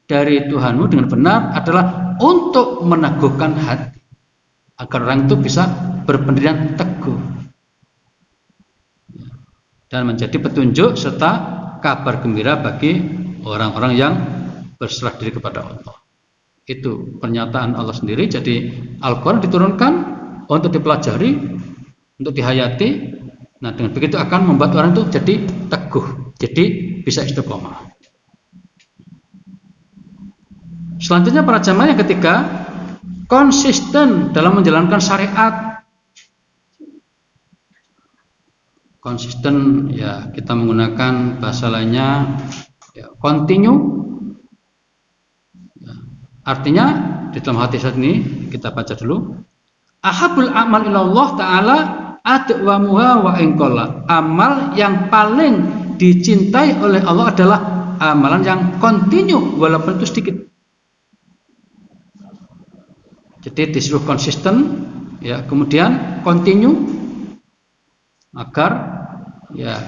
dari Tuhanmu dengan benar adalah untuk meneguhkan hati, agar orang itu bisa berpendirian teguh dan menjadi petunjuk serta kabar gembira bagi orang-orang yang berserah diri kepada Allah. Itu pernyataan Allah sendiri. Jadi Al-Quran diturunkan untuk dipelajari, untuk dihayati. Nah, dengan begitu akan membuat orang itu jadi teguh, jadi bisa istiqomah. Selanjutnya para jamaah yang ketiga, konsisten dalam menjalankan syariat. Konsisten ya, kita menggunakan bahasa lainnya ya, continue ya, artinya di dalam hadis ini kita baca dulu, ahabul amal ilallah ta'ala adwamuha wa inqalla. Amal yang paling dicintai oleh Allah adalah amalan yang continue walaupun itu sedikit. Jadi disuruh konsisten ya, kemudian continue agar ya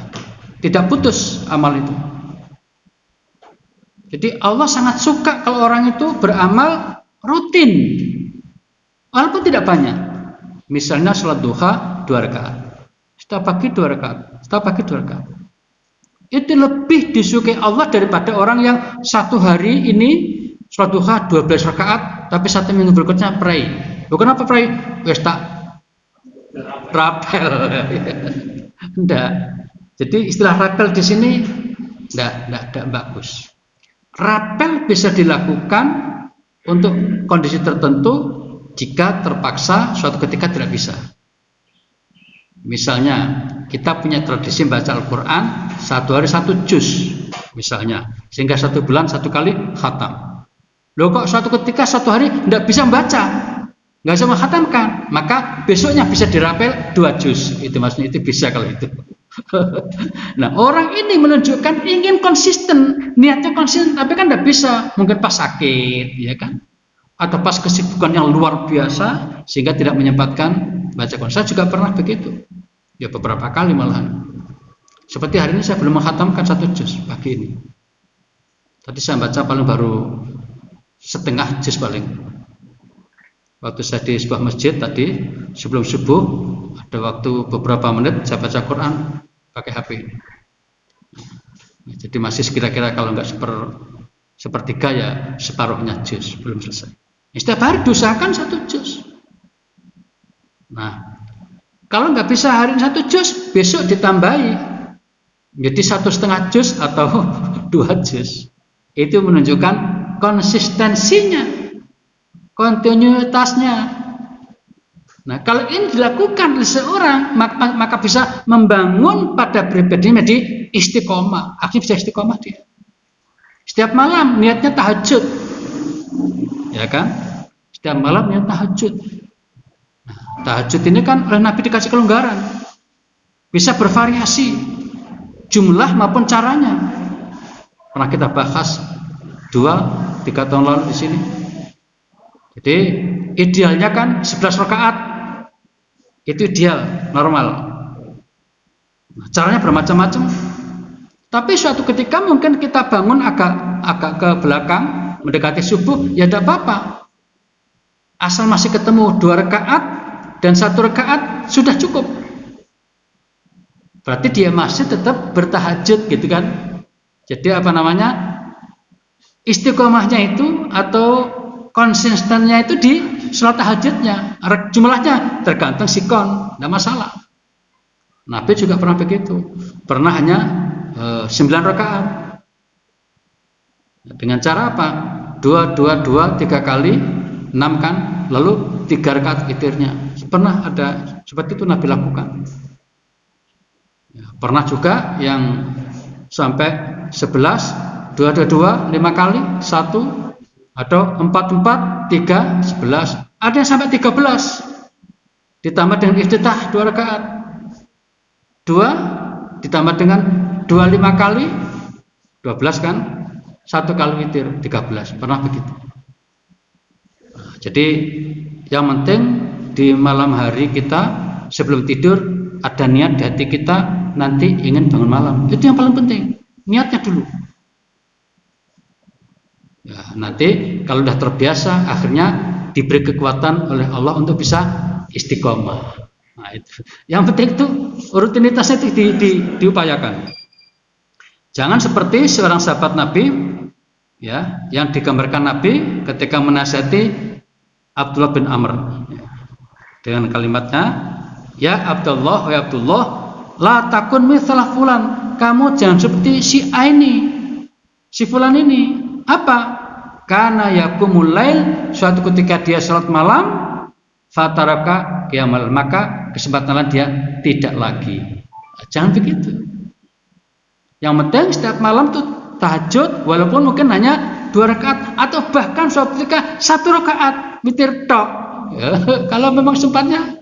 tidak putus amal itu. Jadi Allah sangat suka kalau orang itu beramal rutin walaupun tidak banyak. Misalnya sholat duha 2 rakaat, setelah pagi 2 rakaat, setelah pagi 2 rakaat. Itu lebih disukai Allah daripada orang yang satu hari ini sholat duha 12 rakaat tapi satu minggu berikutnya pray. Bukan apa pray? Wes tak rapel. Enggak. Jadi istilah rapel di sini enggak bagus. Rapel bisa dilakukan untuk kondisi tertentu jika terpaksa suatu ketika tidak bisa. Misalnya kita punya tradisi baca Al-Quran 1 hari 1 juz misalnya, sehingga 1 bulan 1 kali khatam. Loh kok suatu ketika 1 hari tidak bisa membaca, nggak usah menghatamkan, maka besoknya bisa dirapel 2 juz. Itu maksudnya, itu bisa kalau itu. Nah, orang ini menunjukkan ingin konsisten, niatnya konsisten, tapi kan tidak bisa, mungkin pas sakit, ya kan, atau pas kesibukan yang luar biasa sehingga tidak menyempatkan baca Quran. Saya juga pernah begitu, ya beberapa kali malahan. Seperti hari ini saya belum menghatamkan 1 juz pagi ini. Tadi saya baca paling baru setengah juz paling. Waktu saya di sebuah masjid tadi sebelum subuh, ada waktu beberapa menit saya baca Quran pakai HP ini. Jadi masih kira-kira kalau nggak sepertiga ya separuhnya juz, belum selesai. Setiap hari dosakan 1 juz. Nah, kalau nggak bisa hari ini 1 juz, besok ditambahi jadi 1,5 juz atau 2 juz. Itu menunjukkan konsistensinya, kontinuitasnya. Nah, kalau ini dilakukan oleh seorang, maka bisa membangun pada pribadinya di istiqomah. Akhirnya bisa istiqomah dia. Setiap malam niatnya tahajud, ya kan? Setiap malam niat tahajud. Nah, tahajud ini kan oleh Nabi dikasih kelonggaran, bisa bervariasi jumlah maupun caranya. Pernah kita bahas 2-3 tahun lalu di sini. Jadi idealnya kan 11 rakaat. Itu ideal, normal. Nah, caranya bermacam-macam. Tapi suatu ketika mungkin kita bangun agak ke belakang, mendekati subuh, ya tidak apa-apa. Asal masih ketemu 2 rakaat dan 1 rakaat sudah cukup. Berarti dia masih tetap bertahajud gitu kan. Jadi apa namanya? Istiqomahnya itu atau konsistennya itu di sholat tahajudnya. Jumlahnya tergantung sikon, tidak masalah. Nabi juga pernah begitu. Pernah hanya 9 rakaat. Dengan cara apa? 2, 3 kali 6 kan, lalu 3 rakaat witirnya. Pernah ada seperti itu Nabi lakukan. Ya, pernah juga yang sampai 11, 2, 5 kali 1, atau 4, 3, 11. Ada yang sampai 13. Ditambah dengan iftitah 2 rakaat. 2 ditambah dengan 25 kali 12 kan, 1 kali witir 13. Pernah begitu. Nah, jadi yang penting di malam hari kita sebelum tidur ada niat di hati kita nanti ingin bangun malam. Itu yang paling penting. Niatnya dulu. Ya, nanti kalau sudah terbiasa akhirnya diberi kekuatan oleh Allah untuk bisa istiqomah. Nah, itu. Yang penting itu rutinitasnya itu diupayakan. Jangan seperti seorang sahabat Nabi, ya, yang digambarkan Nabi ketika menasihati Abdullah bin Amr, ya, dengan kalimatnya, ya Abdullah, ya Abdullah, la takun mithla fulan, kamu jangan seperti si A ini, si fulan ini. Apa? Karena yakumul lail, suatu ketika dia salat malam, fataraka qiyamal, maka kesempatan dia tidak lagi. Jangan begitu. Yang penting setiap malam tuh tahajud, walaupun mungkin hanya 2 rakaat atau bahkan suatu ketika 1 rakaat witir tok. Ya, kalau memang sempatnya.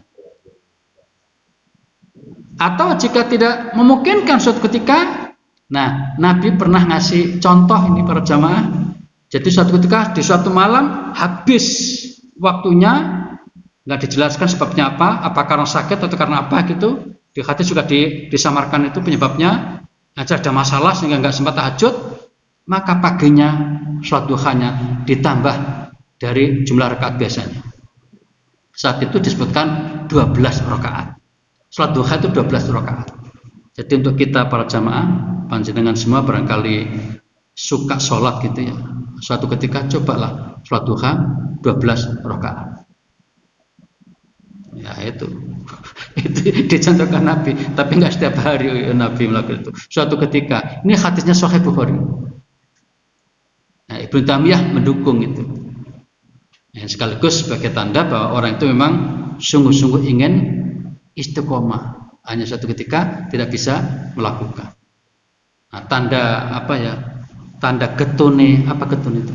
Atau jika tidak memungkinkan suatu ketika, nah, Nabi pernah ngasih contoh ini para jamaah. Jadi suatu ketika di suatu malam habis waktunya, nggak dijelaskan sebabnya apa karena sakit atau karena apa gitu. Di hadis juga disamarkan itu penyebabnya, aja ada masalah sehingga nggak sempat tahajud, maka paginya sholat duhanya ditambah dari jumlah rakaat biasanya. Saat itu disebutkan 12 rakaat. Sholat duha itu 12 rakaat. Jadi untuk kita para jamaah, panjenengan semua barangkali suka sholat gitu ya. Suatu ketika cobalah sholat duha 12 rakaat. Ya itu dicontohkan Nabi, tapi nggak setiap hari Nabi melakukan itu. Suatu ketika, ini hadisnya Sahih Bukhari. Nah, Ibnu Taimiyah mendukung itu. Yang sekaligus sebagai tanda bahwa orang itu memang sungguh-sungguh ingin istiqomah. Hanya suatu ketika tidak bisa melakukan. Nah, tanda apa ya? Tanda getune, apa getune itu?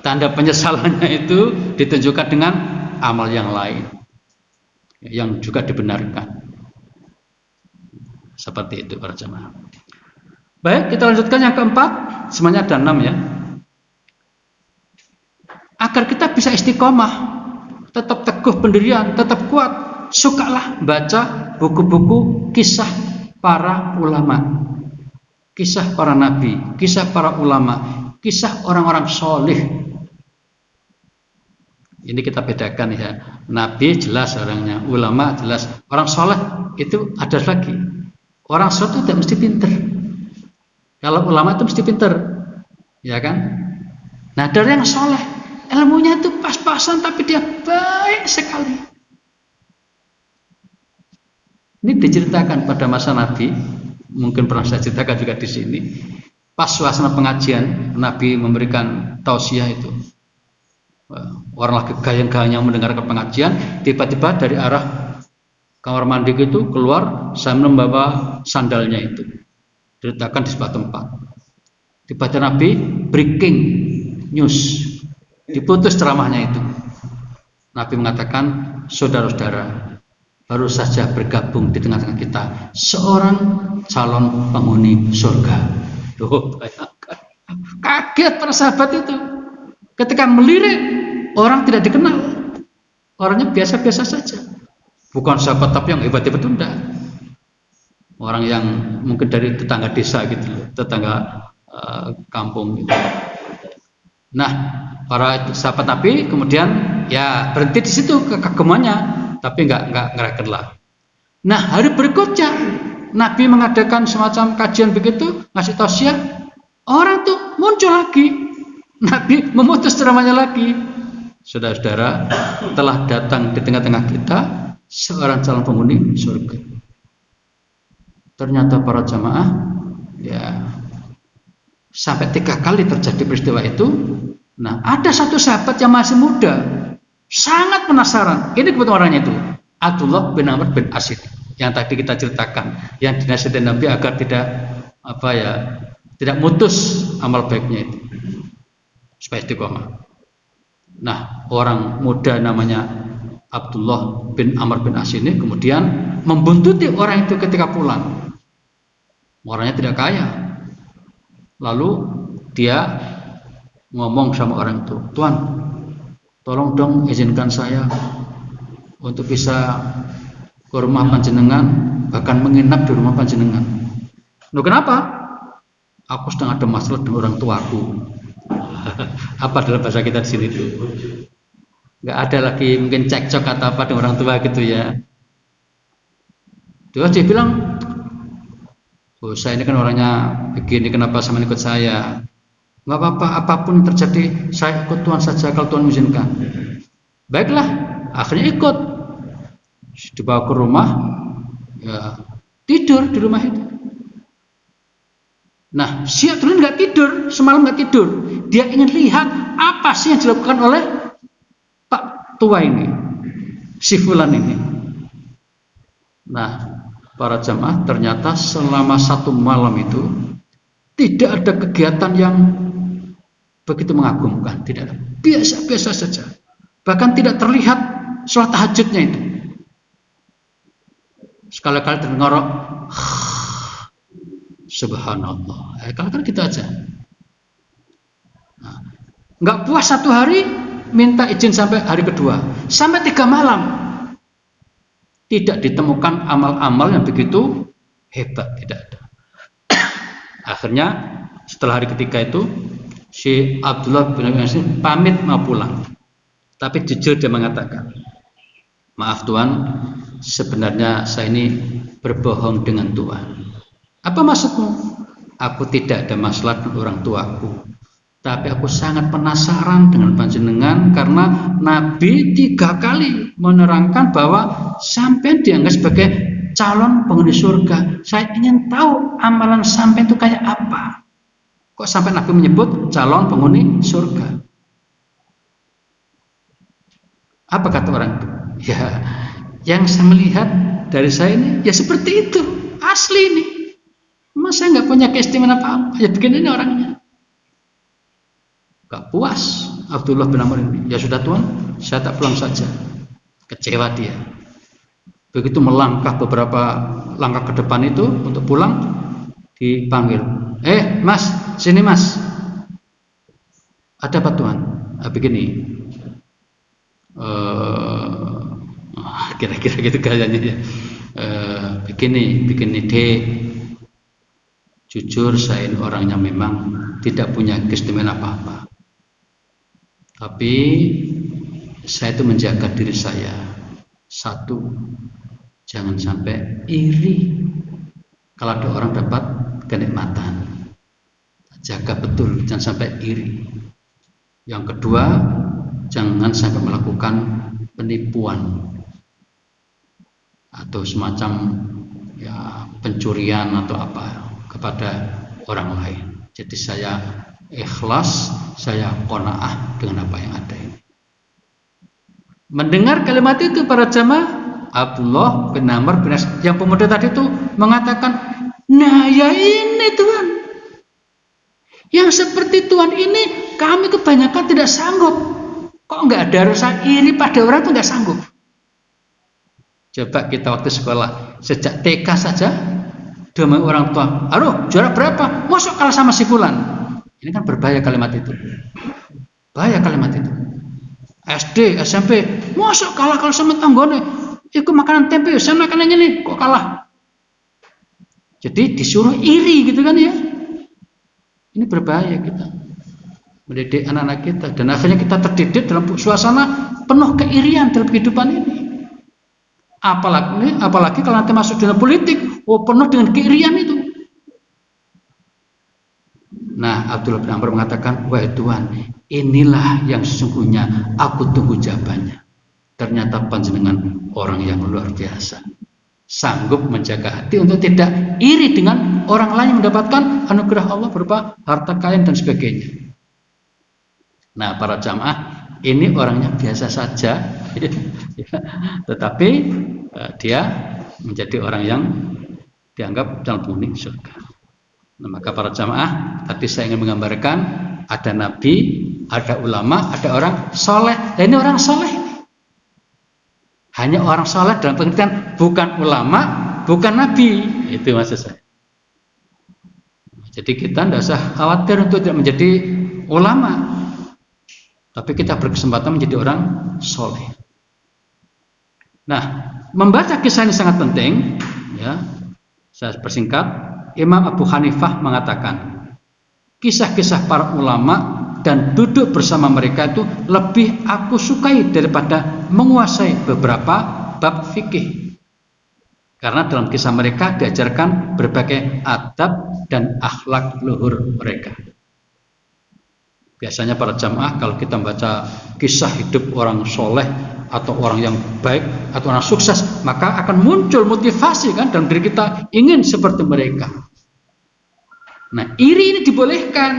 Tanda penyesalannya itu ditunjukkan dengan amal yang lain yang juga dibenarkan. Seperti itu para jemaah. Baik, kita lanjutkan yang keempat. Semuanya ada 6 ya. Agar kita bisa istiqomah, tetap teguh pendirian, tetap kuat, sukalah baca buku-buku kisah para ulama, kisah para nabi, kisah para ulama, kisah orang-orang soleh. Ini kita bedakan ya. Nabi jelas orangnya, ulama jelas, orang soleh itu ada lagi. Orang soleh itu tidak mesti pinter. Kalau ulama itu mesti pinter, ya kan? Nah, dari yang soleh, ilmunya itu pas-pasan, tapi dia baik sekali. Ini diceritakan pada masa Nabi, mungkin pernah saya ceritakan juga di sini. Pas suasana pengajian, Nabi memberikan tausiah itu. Orang lagi gayang-gayang mendengarkan pengajian, tiba-tiba dari arah kamar mandi itu keluar sambil membawa sandalnya itu, diletakkan di sebuah tempat. Tiba-tiba Nabi breaking news, diputus ceramahnya itu. Nabi mengatakan, saudara-saudara, baru saja bergabung di tengah-tengah kita seorang calon penghuni surga. Loh, kaget para sahabat itu ketika melirik orang tidak dikenal, orangnya biasa-biasa saja, bukan sahabat tapi yang hebat-hebat tunda, orang yang mungkin dari tetangga desa gitu loh, tetangga kampung gitu. Nah, para sahabat Nabi kemudian ya berhenti di situ kekagumannya, tapi nggak ngereken lah. Nah, hari berikutnya Nabi mengadakan semacam kajian begitu, ngasih tausiah, orang tuh muncul lagi. Nabi memutus ceramahnya lagi. Saudara-saudara, telah datang di tengah-tengah kita seorang calon penghuni surga. Ternyata para jamaah, ya sampai 3 kali terjadi peristiwa itu. Nah, ada satu sahabat yang masih muda, sangat penasaran. Ini kebetulan orangnya itu, Abdullah bin Amr bin As yang tadi kita ceritakan, yang dinasihatin Nabi agar tidak mutus amal baiknya itu, supaya istiqomah. Nah, orang muda namanya Abdullah bin Amr bin As ini kemudian membuntuti orang itu ketika pulang. Orangnya tidak kaya. Lalu dia ngomong sama orang itu, "Tuan, tolong dong izinkan saya untuk bisa ke rumah panjenengan, bahkan menginap di rumah panjenengan." Loh, kenapa? Aku sedang ada masalah dengan orang tuaku. Apa dalam bahasa kita di sini tuh? Nggak ada lagi mungkin cekcok atau apa dengan orang tua gitu ya. Dia bilang, "Oh, saya ini kan orangnya begini, kenapa sama ikut saya?" "Nggak apa-apa, apapun yang terjadi, saya ikut Tuhan saja kalau Tuhan mengizinkan." Baiklah, akhirnya ikut. Dibawa ke rumah, ya tidur di rumah itu. Nah, si Abdullah nggak tidur, semalam nggak tidur. Dia ingin lihat apa sih yang dilakukan oleh Pak tua ini, si Fulan ini. Nah, para jamaah, ternyata selama 1 malam itu tidak ada kegiatan yang begitu mengagumkan, tidak ada, biasa-biasa saja. Bahkan tidak terlihat sholat tahajudnya itu. Sekali-kali terdengar subhanallah. Kali-kali gitu aja. Nah, nggak puas 1 hari, minta izin sampai hari kedua, sampai 3 malam. Tidak ditemukan amal-amal yang begitu hebat, tidak ada. Akhirnya setelah hari ketiga itu, si Abdullah bin Amr pamit mau pulang. Tapi jujur dia mengatakan, "Maaf Tuhan, sebenarnya saya ini berbohong dengan Tuhan." "Apa maksudmu?" "Aku tidak ada masalah dengan orang tuaku, tapi aku sangat penasaran dengan panjenengan karena Nabi 3 kali menerangkan bahwa sampai dianggap sebagai calon penghuni surga. Saya ingin tahu amalan sampai itu kayak apa. Kok sampai Nabi menyebut calon penghuni surga?" Apa kata orang itu? "Ya, yang saya melihat dari saya ini ya seperti itu, asli ini. Mas saya nggak punya keistimewaan apa-apa, ya begini ini orangnya." Gak puas Abdullah bin Amr ini. "Ya sudah Tuhan, saya tak pulang saja. kecewa dia. Begitu melangkah beberapa langkah ke depan itu untuk pulang, dipanggil, mas, sini mas, ada apa Tuhan? Begini, kira-kira gitu gayanya ya. Begini dek, jujur saya ini orangnya memang tidak punya keistimewaan apa-apa, tapi saya itu menjaga diri saya. Satu, jangan sampai iri kalau ada orang dapat kenikmatan, jaga betul jangan sampai iri. Yang kedua, jangan sampai melakukan penipuan atau semacam ya pencurian atau apa kepada orang lain. Jadi saya ikhlas, saya qanaah dengan apa yang ada ini. Mendengar kalimat itu para jamaah, Abdullah bin Amr bin As, yang pemuda tadi itu mengatakan, nah ya ini Tuhan, yang seperti Tuhan ini kami kebanyakan tidak sanggup. Kok nggak ada rasa iri pada orang itu nggak sanggup? Coba kita waktu sekolah, sejak TK saja demi orang tua, aduh juara berapa? Masuk kalah sama si fulan. Ini kan berbahaya kalimat itu. Bahaya kalimat itu. SD, SMP, masuk kalah kalau sama tanggone. Iku makanan tempe, saya makanan ini kok kalah. Jadi disuruh iri gitu kan ya. Ini berbahaya kita mendidik anak-anak kita, dan akhirnya kita terdidik dalam suasana penuh keirian dalam kehidupan ini. Apalagi kalau nanti masuk dalam politik, penuh dengan keirian itu. Nah, Abdullah bin Amr mengatakan, wahai Tuhan, inilah yang sesungguhnya aku tunggu jawabannya. Ternyata panjenengan orang yang luar biasa, sanggup menjaga hati untuk tidak iri dengan orang lain yang mendapatkan anugerah Allah berupa harta kekayaan dan sebagainya. Nah, para jamaah, ini orangnya biasa saja, tetapi dia menjadi orang yang dianggap calon penghuni surga. Nah, maka para jamaah, tadi saya ingin menggambarkan ada nabi, ada ulama, ada orang soleh. Dan ini orang soleh ini hanya orang soleh dalam pengertian bukan ulama, bukan nabi. Itu maksud saya. Jadi kita tidak usah khawatir untuk tidak menjadi ulama, tapi kita berkesempatan menjadi orang soleh. Nah, membaca kisah ini sangat penting. Ya, saya persingkat. Imam Abu Hanifah mengatakan, kisah-kisah para ulama dan duduk bersama mereka itu lebih aku sukai daripada menguasai beberapa bab fikih. Karena dalam kisah mereka diajarkan berbagai adab dan akhlak luhur mereka. Biasanya para jamaah kalau kita membaca kisah hidup orang soleh atau orang yang baik atau orang sukses, maka akan muncul motivasi kan dalam diri kita ingin seperti mereka. Nah, iri ini dibolehkan.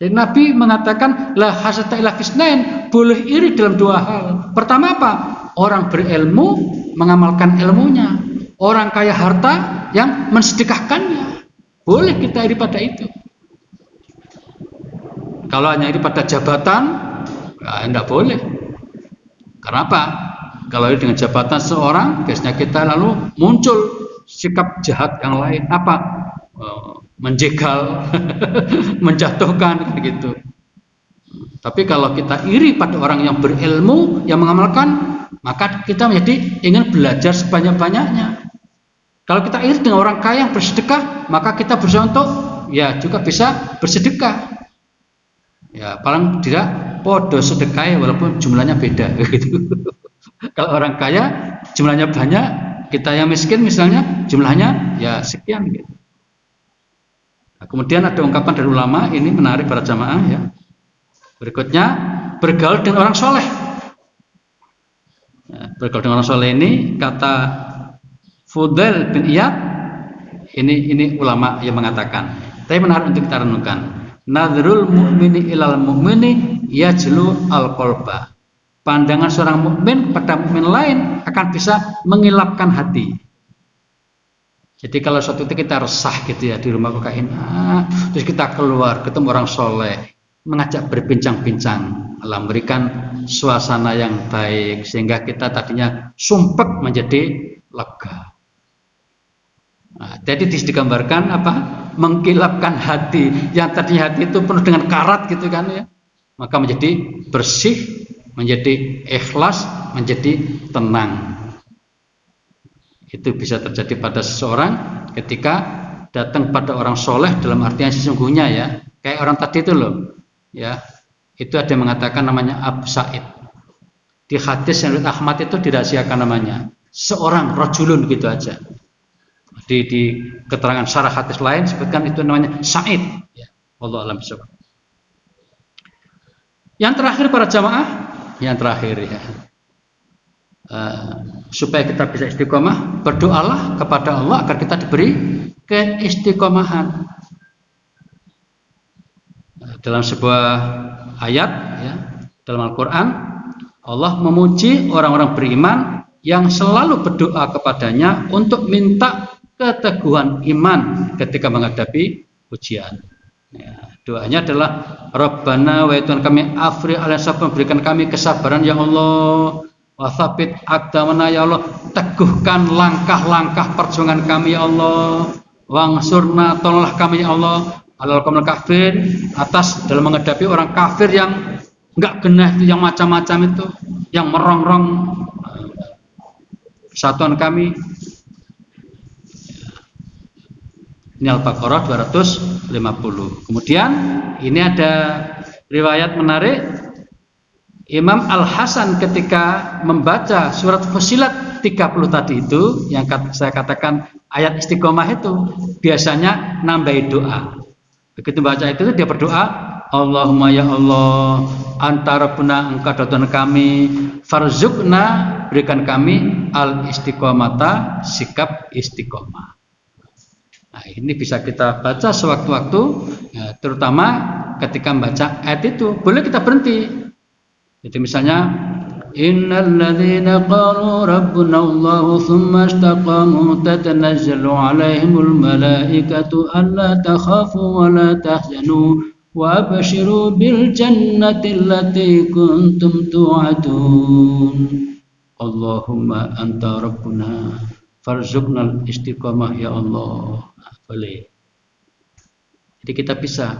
Jadi Nabi mengatakan la hasata illa fisnain, boleh iri dalam dua hal. Pertama apa? Orang berilmu mengamalkan ilmunya, orang kaya harta yang mensedekahkannya. Boleh kita iri pada itu. Kalau hanya iri pada jabatan, ya tidak boleh. Karena apa? Kalau dengan jabatan seorang, biasanya kita lalu muncul sikap jahat yang lain. Apa? Menjegal, menjatuhkan, gitu. Tapi kalau kita iri pada orang yang berilmu, yang mengamalkan, maka kita menjadi ingin belajar sebanyak-banyaknya. Kalau kita iri dengan orang kaya yang bersedekah, maka kita berusaha untuk ya juga bisa bersedekah. Ya paling tidak podo sedekah walaupun jumlahnya beda gitu. Kalau orang kaya jumlahnya banyak, kita yang miskin misalnya jumlahnya ya sekian gitu. Nah, kemudian ada ungkapan dari ulama, ini menarik para jamaah ya. Berikutnya, bergaul dengan orang soleh. Ya, bergaul dengan orang soleh ini kata Fudail bin Iyad, ini ulama yang mengatakan. Tapi menarik untuk kita renungkan. Nadrul mu'mini ilal mu'mini yajlu al-qalba. Pandangan seorang mukmin pada mukmin lain akan bisa mengilapkan hati. Jadi kalau suatu ketika kita resah gitu ya di rumah kok enak, terus kita keluar ketemu orang soleh, mengajak berbincang-bincang, Allah memberikan suasana yang baik sehingga kita tadinya sumpek menjadi lega. Nah, jadi digambarkan apa? Mengkilapkan hati yang tadinya hati itu penuh dengan karat gitu kan ya, maka menjadi bersih, menjadi ikhlas, menjadi tenang. Itu bisa terjadi pada seseorang ketika datang pada orang soleh dalam artian sesungguhnya ya, kayak orang tadi itu loh ya, itu ada yang mengatakan namanya Abu Sa'id di hadis yang Ahmad itu dirahasiakan namanya, seorang rajulun gitu aja. Di keterangan syarah hadis lain sebutkan itu namanya Sa'id ya. Wallahu a'lam bishawab. Yang terakhir para jamaah, yang terakhir ya, supaya kita bisa istiqomah, berdoalah kepada Allah agar kita diberi keistiqomahan. Dalam sebuah ayat ya, dalam Al-Quran, Allah memuji orang-orang beriman yang selalu berdoa kepadanya untuk minta keteguhan iman ketika menghadapi ujian. Ya, doanya adalah Rabbana wa Tuhan kami afri alaihim, berikan kami kesabaran ya Allah, wa tsabit aqdamana ya Allah, teguhkan langkah-langkah perjuangan kami ya Allah, wangsurna tolonglah kami ya Allah alal qaumil kafir, atas dalam menghadapi orang kafir yang enggak genah itu, yang macam-macam itu, yang merongrong persatuan kami. Ini Al-Baqarah 250. Kemudian ini ada riwayat menarik, Imam Al-Hasan ketika membaca surat Fussilat 30 tadi itu, yang saya katakan ayat istiqomah itu, biasanya nambahi doa. Begitu baca itu dia berdoa, Allahumma ya Allah, anta rabbuna, engkau Tuhan kami, farzuqna, berikan kami al-istiqomata, sikap istiqomah. Nah, ini bisa kita baca sewaktu-waktu ya, terutama ketika membaca ayat itu. Boleh kita berhenti. Jadi misalnya innal ladzina qalu rabbuna Allah tsumma istaqamu tatanazzalu 'alaihimul malaikatu alla takhafu wa la tahzanu wa abshiru bil jannati allati kuntum tu'adun. Allahumma anta rabbuna farzuqnal istiqamah ya Allah. Boleh. Jadi kita bisa,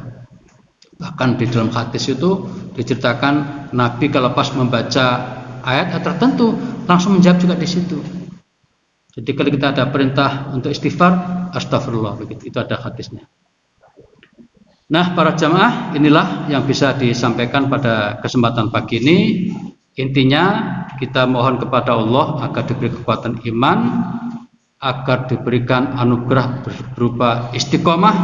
bahkan di dalam hadis itu diceritakan Nabi kalau pas membaca ayat tertentu langsung menjawab juga di situ. Jadi kalau kita ada perintah untuk istighfar, astagfirullah, begitu, itu ada hadisnya. Nah, para jamaah, inilah yang bisa disampaikan pada kesempatan pagi ini. Intinya kita mohon kepada Allah agar diberi kekuatan iman, agar diberikan anugerah berupa istiqomah.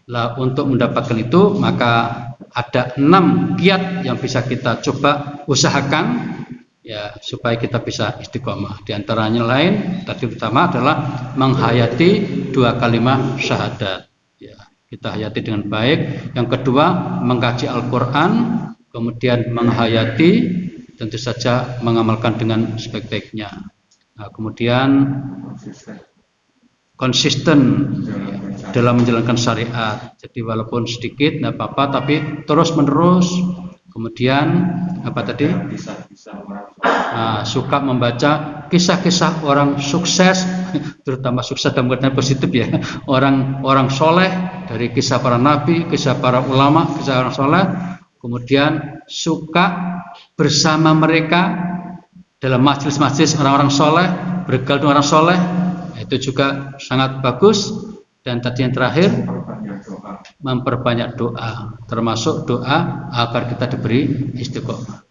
Lah untuk mendapatkan itu maka ada 6 kiat yang bisa kita coba usahakan ya supaya kita bisa istiqomah. Di antaranya lain tadi pertama adalah menghayati 2 kalimat syahadat. Ya, kita hayati dengan baik. Yang kedua mengkaji Al-Qur'an, kemudian menghayati, tentu saja mengamalkan dengan sebaik-baiknya. Nah, kemudian konsisten dalam menjalankan syariat. Jadi walaupun sedikit tidak apa-apa, tapi terus menerus. Kemudian apa tadi? Nah, suka membaca kisah-kisah orang sukses, terutama sukses dalam artian positif ya. Orang soleh, dari kisah para nabi, kisah para ulama, kisah orang soleh. Kemudian suka bersama mereka dalam majelis-majelis orang-orang soleh, bergaul dengan orang soleh, itu juga sangat bagus. Dan tadi yang terakhir, memperbanyak doa, termasuk doa agar kita diberi istiqomah.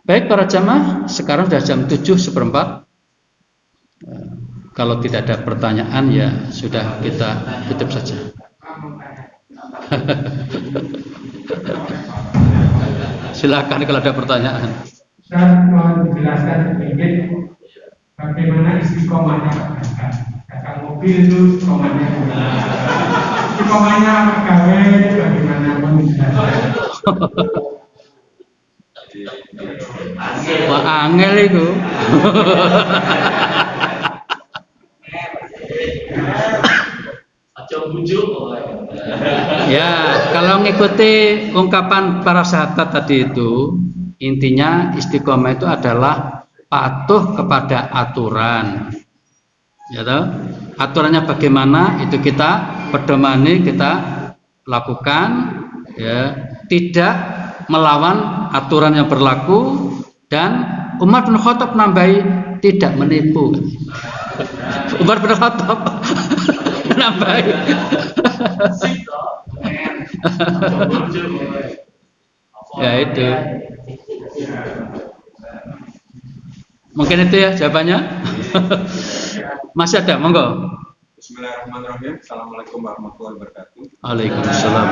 Baik para jamaah, sekarang sudah jam 7:15. Kalau tidak ada pertanyaan ya sudah kita tutup saja. Silakan kalau ada pertanyaan. Saya mohon dijelaskan sedikit bagaimana istiqomahnya kakak mobil itu istiqomahnya pegawai bagaimana menjelaskan. Wah angel itu. Aja bujuk. Ya. kalau mengikuti ungkapan para sahabat tadi itu, intinya istiqomah itu adalah patuh kepada aturan. Ya toh? Aturannya bagaimana itu kita pedomani, kita lakukan, ya, tidak melawan aturan yang berlaku. Dan Umar bin Khattab nambahi tidak menipu. Umar bin Khattab nambahi. Ya itu. Mungkin itu ya jawabannya. Masih ada, monggo. Bismillahirrahmanirrahim. Assalamualaikum warahmatullahi wabarakatuh. Waalaikumsalam.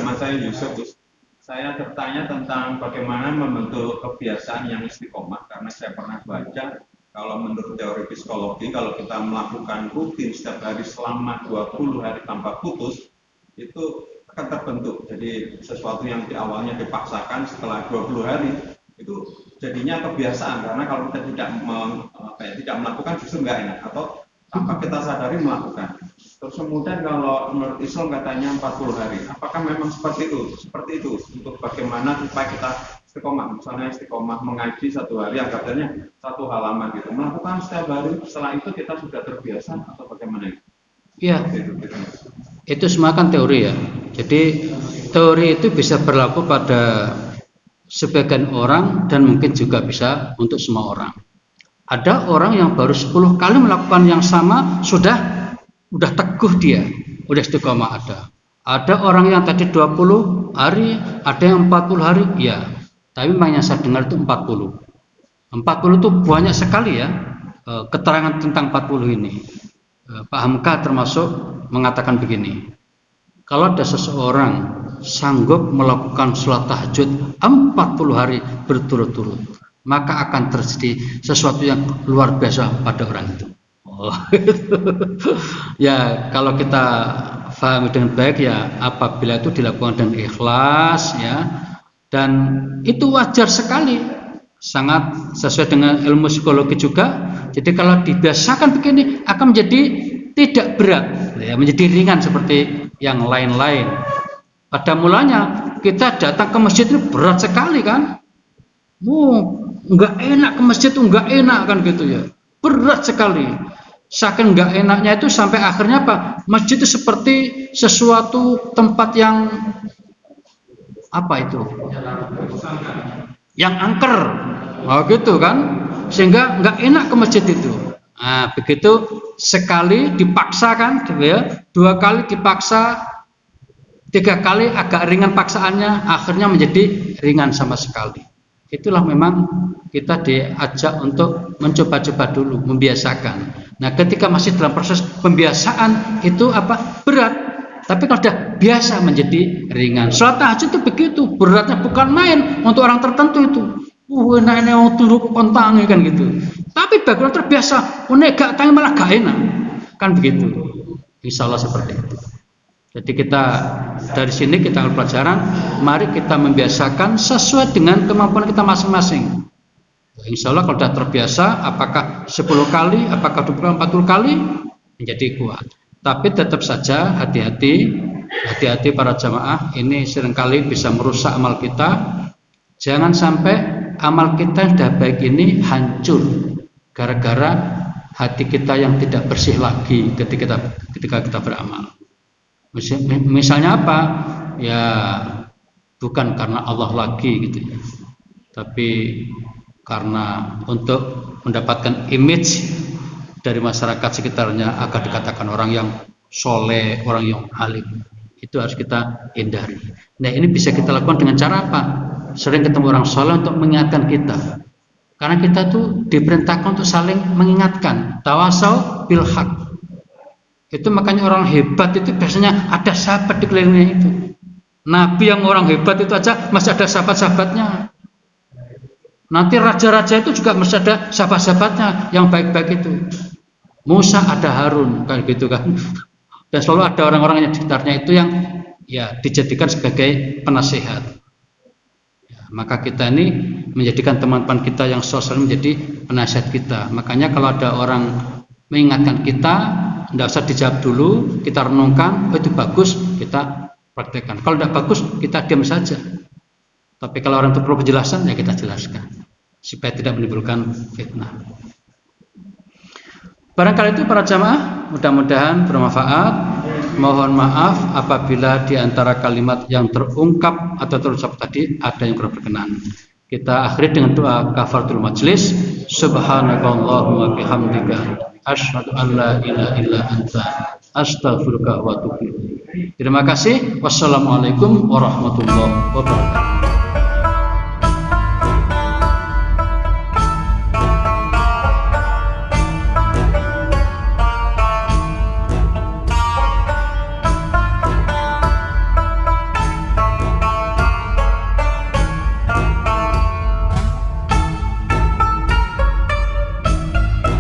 Nama saya Yusuf. Saya bertanya tentang bagaimana membentuk kebiasaan yang istiqomah, karena saya pernah baca kalau menurut teori psikologi, kalau kita melakukan rutin setiap hari selama 20 hari tanpa putus, itu akan terbentuk. Jadi sesuatu yang di awalnya dipaksakan, setelah 20 hari itu jadinya kebiasaan, karena kalau kita tidak melakukan justru nggak enak, atau tanpa kita sadari melakukan. Terus kemudian kalau menurut Islam katanya 40 hari. Apakah memang seperti itu? Seperti itu untuk bagaimana supaya kita istiqomah. Misalnya istiqomah mengaji 1 hari, katanya 1 halaman gitu. Melakukan setiap hari, setelah itu kita sudah terbiasa atau bagaimana? Iya. Itu semua kan teori ya. Jadi teori itu bisa berlaku pada sebagian orang dan mungkin juga bisa untuk semua orang. Ada orang yang baru 10 kali melakukan yang sama sudah teguh dia, udah istiqomah ada. Ada orang yang tadi 20 hari, ada yang 40 hari, ya. Tapi yang saya dengar itu 40. 40 itu banyak sekali ya keterangan tentang 40 ini. Pak Hamka termasuk mengatakan begini. Kalau ada seseorang sanggup melakukan sholat tahajud 40 hari berturut-turut, maka akan terjadi sesuatu yang luar biasa pada orang itu. Ya, kalau kita pahami dengan baik ya, apabila itu dilakukan dengan ikhlas ya, dan itu wajar sekali, sangat sesuai dengan ilmu psikologi juga. Jadi kalau dibiasakan begini akan menjadi tidak berat ya, menjadi ringan seperti yang lain-lain. Pada mulanya kita datang ke masjid itu berat sekali kan, nggak enak ke masjid itu, nggak enak kan gitu ya, berat sekali. Saking nggak enaknya itu sampai akhirnya apa? Masjid itu seperti sesuatu tempat yang apa itu? Yang angker, gitu kan? Sehingga nggak enak ke masjid itu. Nah, begitu sekali dipaksakan, gitu ya, 2 kali dipaksa, 3 kali agak ringan paksaannya, akhirnya menjadi ringan sama sekali. Itulah memang kita diajak untuk mencoba-coba dulu, membiasakan. Nah, ketika masih dalam proses pembiasaan itu apa? Berat. Tapi kalau sudah biasa menjadi ringan. Sholat tahajud itu begitu, beratnya bukan main untuk orang tertentu itu. Enak-enak mau turun kontangi kan gitu. Tapi bagi orang terbiasa, gak tangi malah gak enak. Kan begitu. Insya Allah seperti itu. Jadi kita dari sini kita ambil pelajaran, mari kita membiasakan sesuai dengan kemampuan kita masing-masing. Insya Allah kalau sudah terbiasa, apakah 10 kali, apakah 20, 40 kali, menjadi kuat. Tapi tetap saja hati-hati para jamaah, ini seringkali bisa merusak amal kita. Jangan sampai amal kita yang sudah baik ini hancur gara-gara hati kita yang tidak bersih lagi ketika kita beramal. Misalnya apa? Ya bukan karena Allah lagi gitu ya, tapi karena untuk mendapatkan image dari masyarakat sekitarnya agar dikatakan orang yang soleh, orang yang alim. Itu harus kita hindari. Nah, ini bisa kita lakukan dengan cara apa? Sering ketemu orang soleh untuk mengingatkan kita. Karena kita tuh diperintahkan untuk saling mengingatkan. Tawasau bil haq. Itu makanya orang hebat itu biasanya ada sahabat di kelilingnya itu. Nabi yang orang hebat itu aja masih ada sahabat-sahabatnya. Nanti raja-raja itu juga masih ada sahabat-sahabatnya yang baik-baik itu. Musa ada Harun kan gitu kan. Dan selalu ada orang-orang yang di sekitarnya itu yang ya dijadikan sebagai penasihat. Ya, maka kita ini menjadikan teman-teman kita yang sosial menjadi penasihat kita. Makanya kalau ada orang mengingatkan kita, tidak usah dijawab dulu, kita renungkan, itu bagus, kita praktekkan. Kalau tidak bagus, kita diam saja. Tapi kalau orang itu perlu penjelasan, ya kita jelaskan supaya tidak menimbulkan fitnah. Barangkali itu para jamaah, mudah-mudahan bermanfaat. Mohon maaf apabila di antara kalimat yang terungkap atau terucap tadi ada yang kurang berkenan. Kita akhiri dengan doa kafaratul majlis. Subhanakallahumma bihamdika asyhadu an la ilaha illa anta astaghfiruka wa atubu ilaik. Terima kasih. Wassalamualaikum warahmatullahi wabarakatuh.